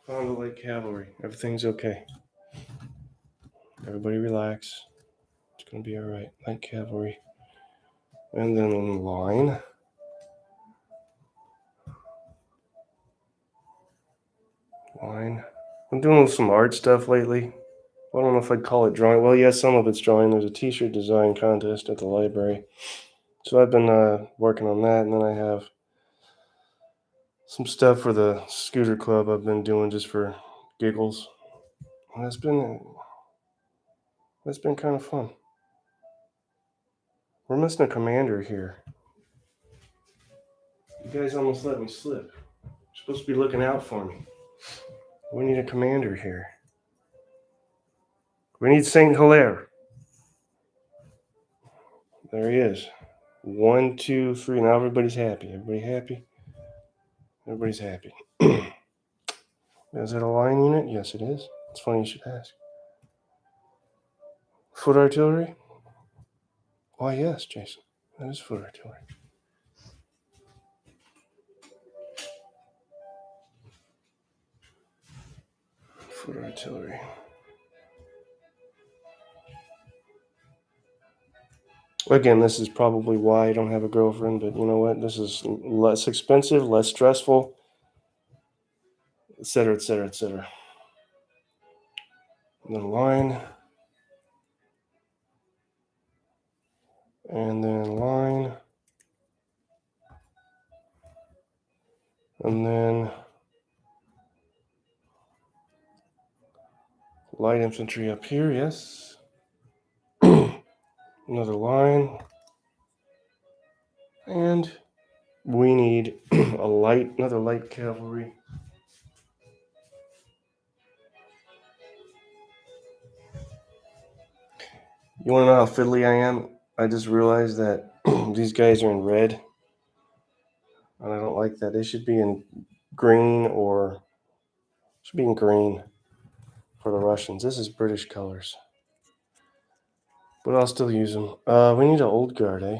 Found the light cavalry. Everything's okay. Everybody relax. It's going to be all right. Light cavalry. And then in line. Line. I'm doing some art stuff lately. I don't know if I'd call it drawing. Well, yes, some of it's drawing. There's a t-shirt design contest at the library. So I've been working on that. And then I have some stuff for the scooter club I've been doing just for giggles. And that's been kind of fun. We're missing a commander here. You guys almost let me slip. You're supposed to be looking out for me. We need a commander here. We need Saint Hilaire. There he is. 1, 2, 3. Now everybody's happy. Everybody happy? Everybody's happy. Is it a line unit? Yes, it is. It's funny you should ask. Foot artillery? Why, yes, Jason. That is foot artillery. Foot artillery. Again, this is probably why I don't have a girlfriend, but you know what? This is less expensive, less stressful, etc., etc., etc. Then line, and then line, and then light infantry up here, yes. Another line, and we need another light cavalry. You want to know how fiddly I am? I just realized that these guys are in red, and I don't like that. They should be in green or should be in green for the Russians. This is British colors, but I'll still use them. We need an old guard, eh?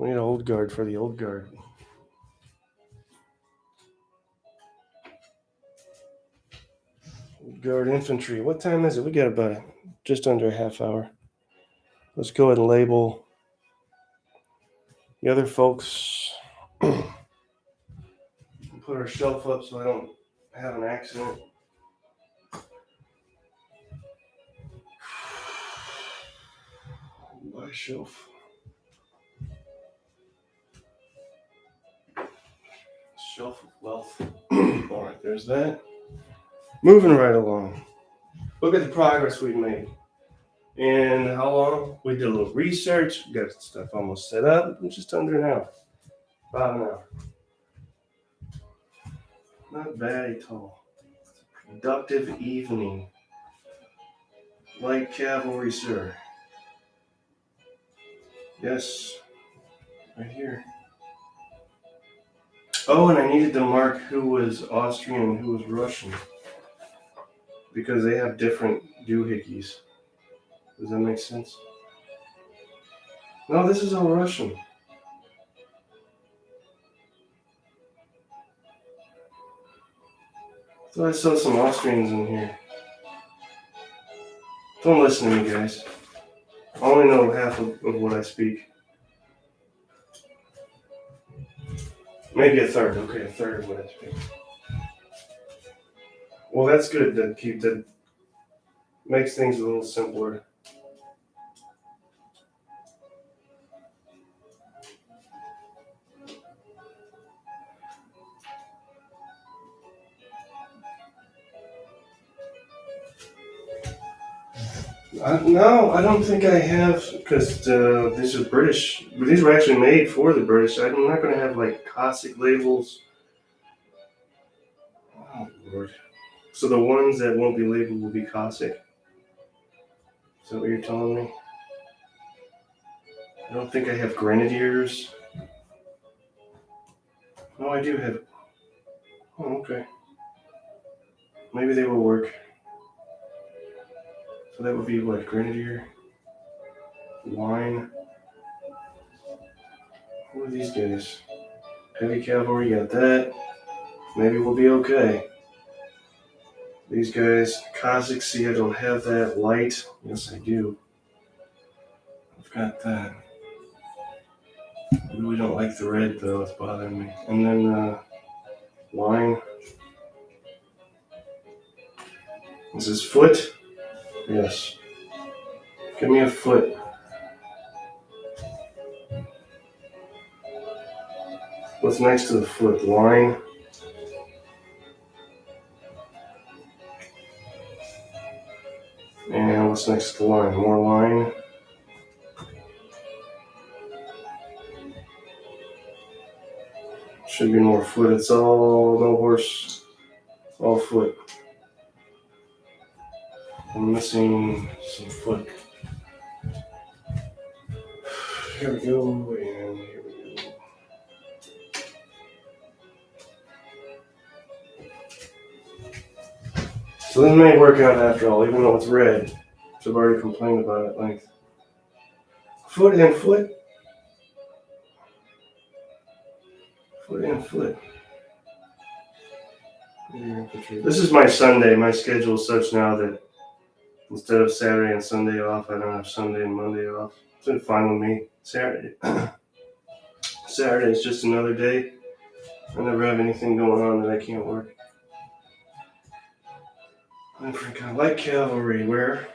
We need an old guard for the old guard. Old guard infantry. What time is it? We got about just under a half hour. Let's go ahead and label the other folks. Put our shelf up so I don't have an accident. My shelf. Shelf of wealth. All right, there's that. Moving right along. Look at the progress we've made. And how long? We did a little research. We got stuff almost set up. Just under an hour. About an hour. Not bad at all. Productive evening. Light cavalry, sir. Yes. Right here. Oh, and I needed to mark who was Austrian and who was Russian. Because they have different doohickeys. Does that make sense? No, this is all Russian. So I saw some Austrians in here. Don't listen to me, guys. I only know half of what I speak. Maybe a third. Okay, a third of what I speak. Well, that's good. That makes things a little simpler. No, I don't think I have, because these are British. These were actually made for the British. I'm not going to have like Cossack labels. Oh, Lord. So the ones that won't be labeled will be Cossack. Is that what you're telling me? I don't think I have Grenadiers. No, I do have. Oh, okay. Maybe they will work. So that would be what? Grenadier? Wine? Who are these guys? Heavy cavalry, got that. Maybe we'll be okay. These guys, Cossack, see, I don't have that. Light, yes I do. I've got that. I really don't like the red though, it's bothering me. And then line. Is this foot? Yes. Give me a foot. What's next to the foot? Line. And what's next to the line? More line. Should be more foot. It's all no horse. All foot. I'm missing some foot. Here we go, and here we go. So this may work out after all, even though it's red. So I've already complained about it at length. Foot and foot. Foot and foot. This is my Sunday. My schedule is such now that Instead of Saturday and Sunday off, I don't have Sunday and Monday off. It's been fine with me. Saturday is just another day. I never have anything going on that I can't work. I freaking light cavalry. Where?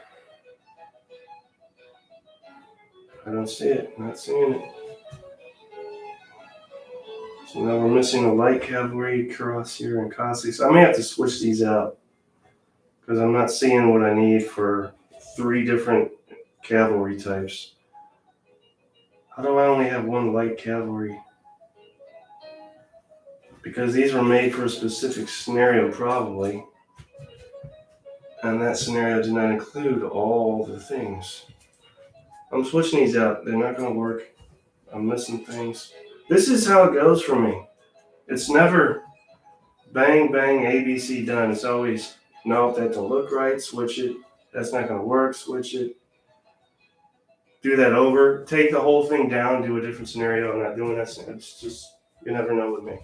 I don't see it. Not seeing it. So now we're missing a light cavalry, cuirassier, and Cossacks. I may have to switch these out because I'm not seeing what I need for 3 different cavalry types. How do I only have 1 light cavalry? Because these were made for a specific scenario, probably. And that scenario did not include all the things. I'm switching these out. They're not going to work. I'm missing things. This is how it goes for me. It's never bang, bang, ABC done. It's always, no, that don't look right, switch it. That's not going to work, switch it. Do that over. Take the whole thing down, do a different scenario. I'm not doing that. It's just, you never know with me.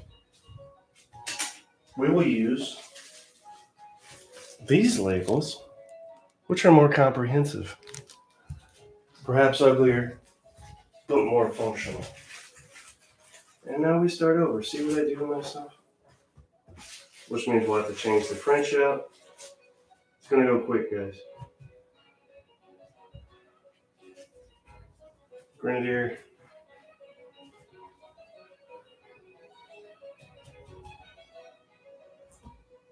We will use these labels, which are more comprehensive. Perhaps uglier, but more functional. And now we start over. See what I do to myself? Which means we'll have to change the French out. It's going to go quick, guys. Grenadier.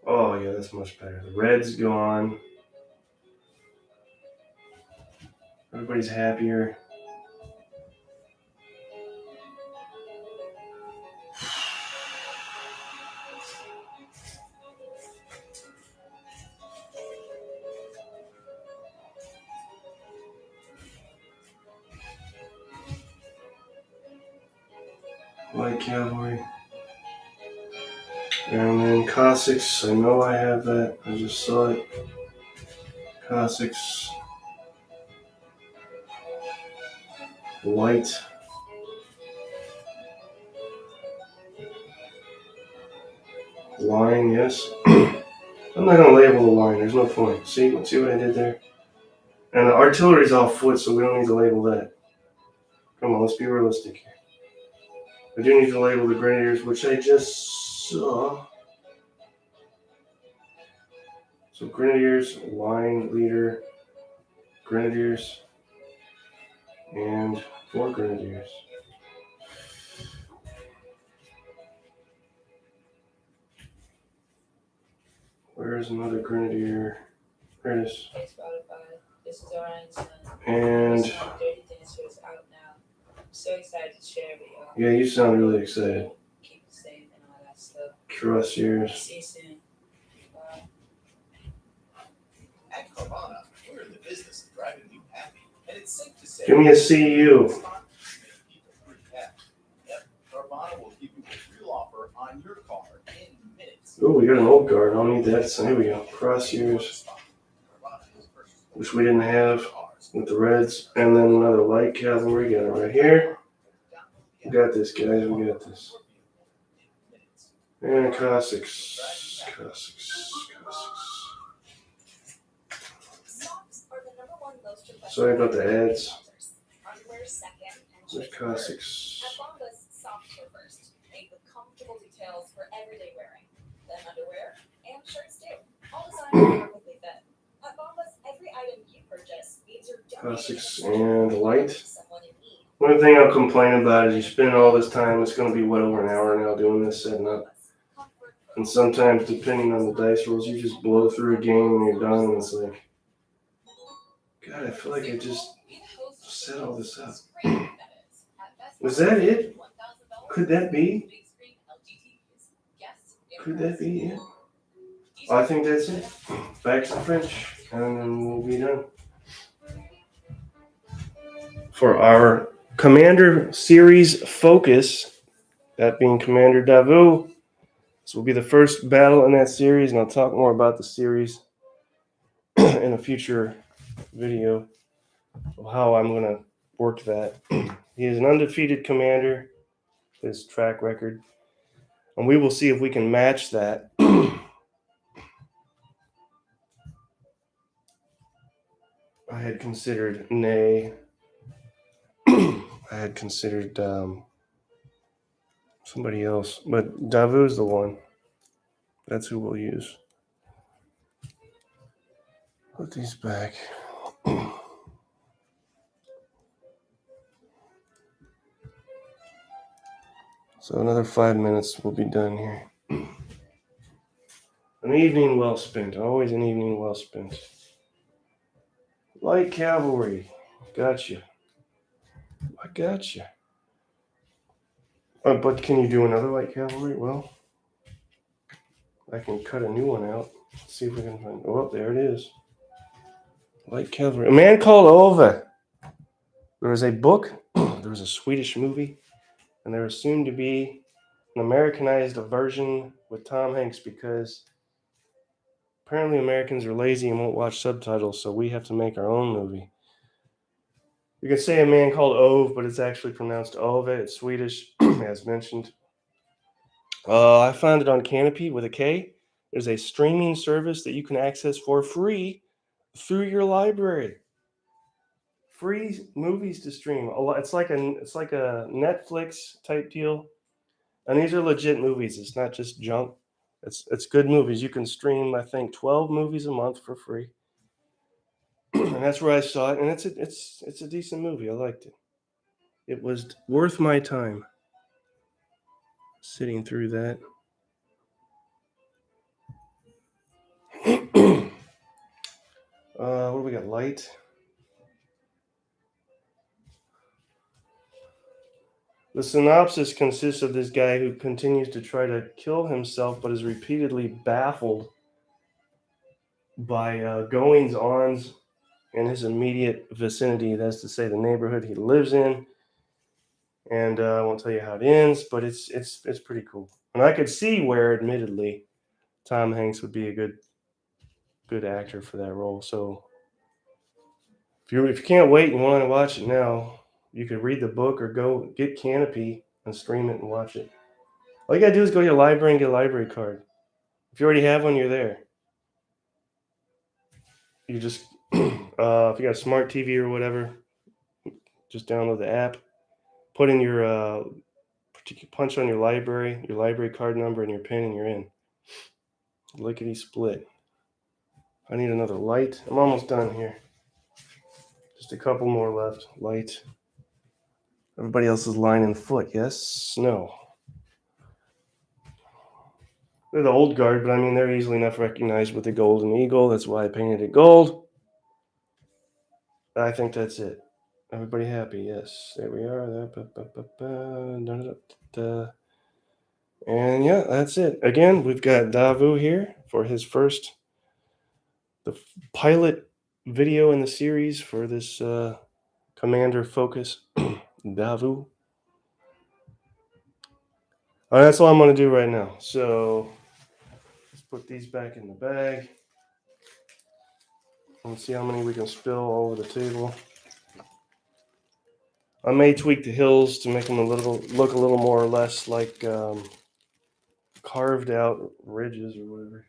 Oh, yeah, that's much better. The red's gone. Everybody's happier. Light cavalry. And then Cossacks. I know I have that. I just saw it. Cossacks. Light. Line, yes. I'm not going to label the line. There's no point. See what I did there? And the artillery's all foot, so we don't need to label that. Come on, let's be realistic here. I do need to label the grenadiers, which I just saw. So grenadiers, line leader, grenadiers, and 4 grenadiers. Where's another grenadier? There it is. Hey Spotify, this is Orion's And Dirty Dancers out now. I'm so excited to share with y'all. yeah, you sound really excited. Keep it safe and all that stuff. Cuirassiers. See you soon. Bye. At Carvana, we're in the business of driving you happy. And it's safe to say, Give me a CU. it's not make people free cash. Yep, Carvana will give you a real offer on your car in minutes. Oh, we got an old guard. I'll need that. So here we go. Cuirassiers, which we didn't have with the reds. And then another light cavalry. Got it right here. We got this, guys. We got this. And Cossacks. Sorry about the ads. There's Cossacks. At Bombas, socks were first, made with comfortable details for everyday wearing. Then underwear and shirts too. All designed perfectly fit. At Bombas, every item you purchase means you're Cossacks and light. to someone in need. One thing I'll complain about is you spend all this time. It's going to be what, over an hour now doing this, setting up. And sometimes, depending on the dice rolls, you just blow through a game and you're done. And it's like, God, I feel like I just set all this up. Was that it? Could that be? Could that be it? I think that's it. Back to the French, and then we'll be done. For our Commander Series focus, that being Commander Davout, this will be the first battle in that series, and I'll talk more about the series in a future video of how I'm going to work that. He is an undefeated commander, his track record, and we will see if we can match that. I had considered Nay. I had considered somebody else, but Davu's the one. That's who we'll use. Put these back. So another 5 minutes, we'll be done here. An evening well spent. Always an evening well spent. Light cavalry. Gotcha. I gotcha. But can you do another light cavalry? Well, I can cut a new one out. Let's see if we can find. Oh, there it is. Light cavalry. A Man Called Ove. There was a book. There was a Swedish movie, and there was soon to be an Americanized version with Tom Hanks because apparently Americans are lazy and won't watch subtitles, so we have to make our own movie. You can say A Man Called Ove, but it's actually pronounced Ove. It's Swedish, as mentioned. I found it on Canopy with a K. There's a streaming service that you can access for free through your library. Free movies to stream. It's like a Netflix type deal, and these are legit movies. It's not just junk. It's good movies. You can stream, I think, 12 movies a month for free, and that's where I saw it. And it's a decent movie. I liked it. It was worth my time sitting through that. What do we got? Light. The synopsis consists of this guy who continues to try to kill himself, but is repeatedly baffled by goings-ons in his immediate vicinity. That's to say, the neighborhood he lives in. And I won't tell you how it ends, but it's pretty cool. And I could see where, admittedly, Tom Hanks would be a good actor for that role. So if you can't wait and want to watch it now, you could read the book or go get Canopy and stream it and watch it. All you gotta do is go to your library and get a library card. If you already have one, you're there. You just if you got a smart TV or whatever, just download the app, put in your punch on your library card number and your PIN, and you're in. Lickety split. I need another light. I'm almost done here. Just a couple more left. Light. Everybody else is line and foot. Yes? No. They're the old guard, but I mean, they're easily enough recognized with the golden eagle. That's why I painted it gold. I think that's it. Everybody happy? Yes. There we are. And yeah, that's it. Again, we've got Davu here for his first, the pilot video in the series for this Commander Focus. Davu. That's all I'm going to do right now. So let's put these back in the bag. Let's see how many we can spill all over the table. I may tweak the hills to make them look a little more or less like carved out ridges or whatever.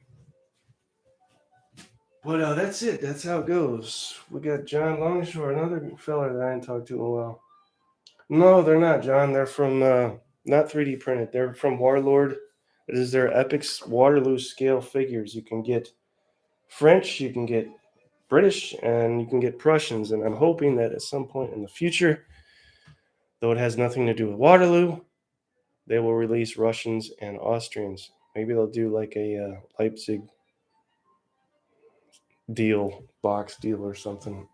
But that's it. That's how it goes. We got John Longshore, another fella that I ain't talked to in a while. No, they're not, John. They're from not 3D printed. They're from Warlord. It is their Epix Waterloo scale figures. You can get French, you can get British, and you can get Prussians. And I'm hoping that at some point in the future, though it has nothing to do with Waterloo, they will release Russians and Austrians. Maybe they'll do like a Leipzig box deal or something.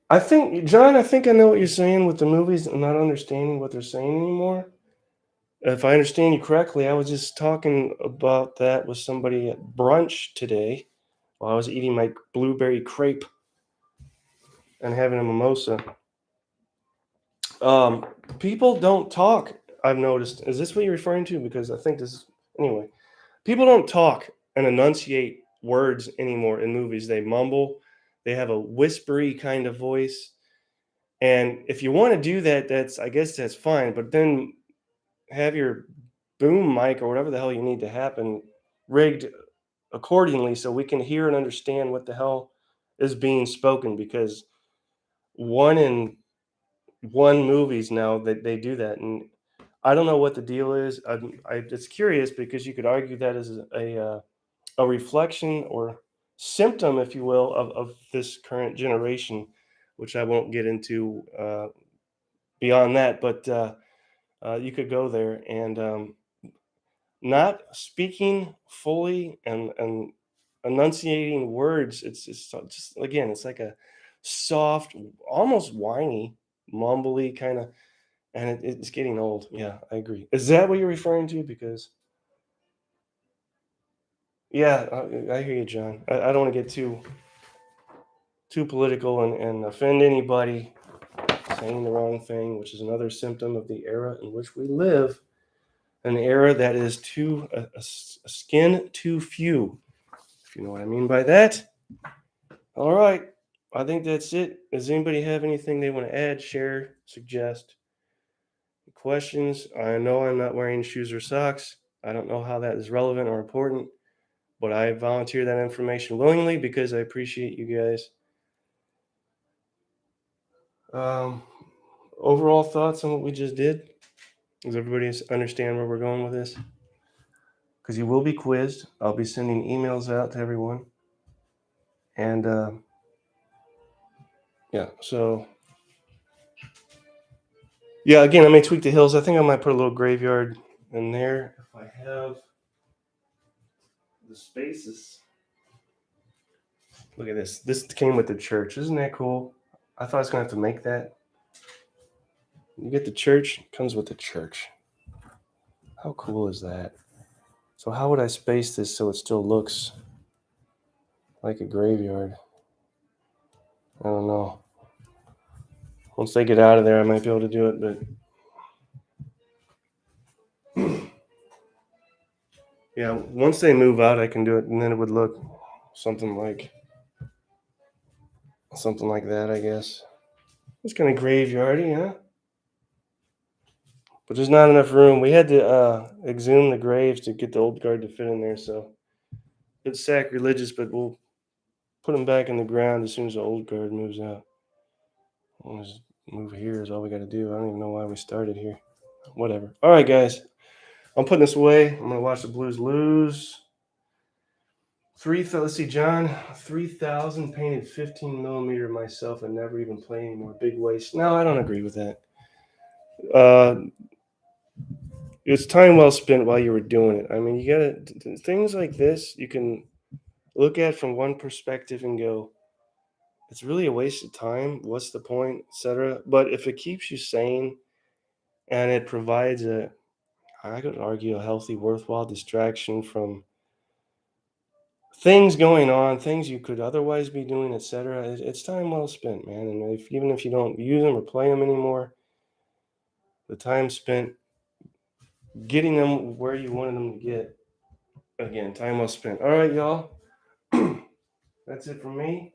I think, John, I know what you're saying with the movies and not understanding what they're saying anymore. If I understand you correctly, I was just talking about that with somebody at brunch today while I was eating my blueberry crepe and having a mimosa. People don't talk, I've noticed. Is this what you're referring to? Because I think this is... Anyway, people don't talk and enunciate words anymore in movies. They mumble. They have a whispery kind of voice. And if you want to do that, I guess that's fine. But then have your boom mic or whatever the hell you need to happen rigged accordingly so we can hear and understand what the hell is being spoken, because one in one movies now that they do that, and I don't know what the deal is. It's curious because you could argue that is a reflection or symptom, if you will, of this current generation, which I won't get into beyond that. But you could go there, and not speaking fully and enunciating words. It's just, again, it's like a soft, almost whiny, mumbly kind of, and it's getting old. Yeah, I agree. Is that what you're referring to? Because yeah, I hear you, John. I don't want to get too political and offend anybody saying the wrong thing, which is another symptom of the era in which we live, an era that is a skin too few, if you know what I mean by that. All right, I think that's it. Does anybody have anything they want to add, share, suggest? Questions? I know I'm not wearing shoes or socks. I don't know how that is relevant or important, but I volunteer that information willingly because I appreciate you guys. Um, Overall thoughts on what we just did? Does everybody understand where we're going with this? Because you will be quizzed. I'll be sending emails out to everyone. And yeah, so yeah, again, I may tweak the hills. I think I might put a little graveyard in there if I have the spaces. Look at this. This came with the church. Isn't that cool? I thought I was going to have to make that. You get the church, it comes with the church. How cool is that? So how would I space this so it still looks like a graveyard? I don't know. Once they get out of there, I might be able to do it, but yeah, once they move out, I can do it, and then it would look something like that, I guess. It's kind of graveyardy, huh? But there's not enough room. We had to exhume the graves to get the old guard to fit in there, so it's sacrilegious, but we'll put them back in the ground as soon as the old guard moves out. We'll just move here is all we got to do. I don't even know why we started here. Whatever. All right, guys. I'm putting this away. I'm going to watch the Blues lose. Let's see, John. 3,000 painted 15 millimeter myself and never even play anymore. Big waste. No, I don't agree with that. It's time well spent while you were doing it. I mean, you got to, things like this, you can look at from one perspective and go, it's really a waste of time. What's the point, etc. But if it keeps you sane and it provides I could argue, a healthy, worthwhile distraction from things going on, things you could otherwise be doing, etc. It's time well spent, man. And even if you don't use them or play them anymore, the time spent getting them where you wanted them to get, again, time well spent. All right, y'all. That's it from me.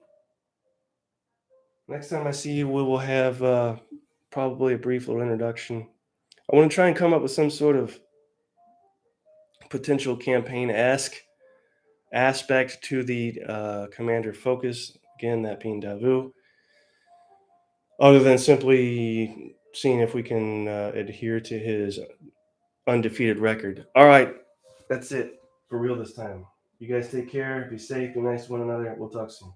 Next time I see you, we will have probably a brief little introduction. I want to try and come up with some sort of potential campaign aspect to the commander focus. Again, that being Davu. Other than simply seeing if we can adhere to his undefeated record. All right, that's it for real this time. You guys take care. Be safe. Be nice to one another. We'll talk soon.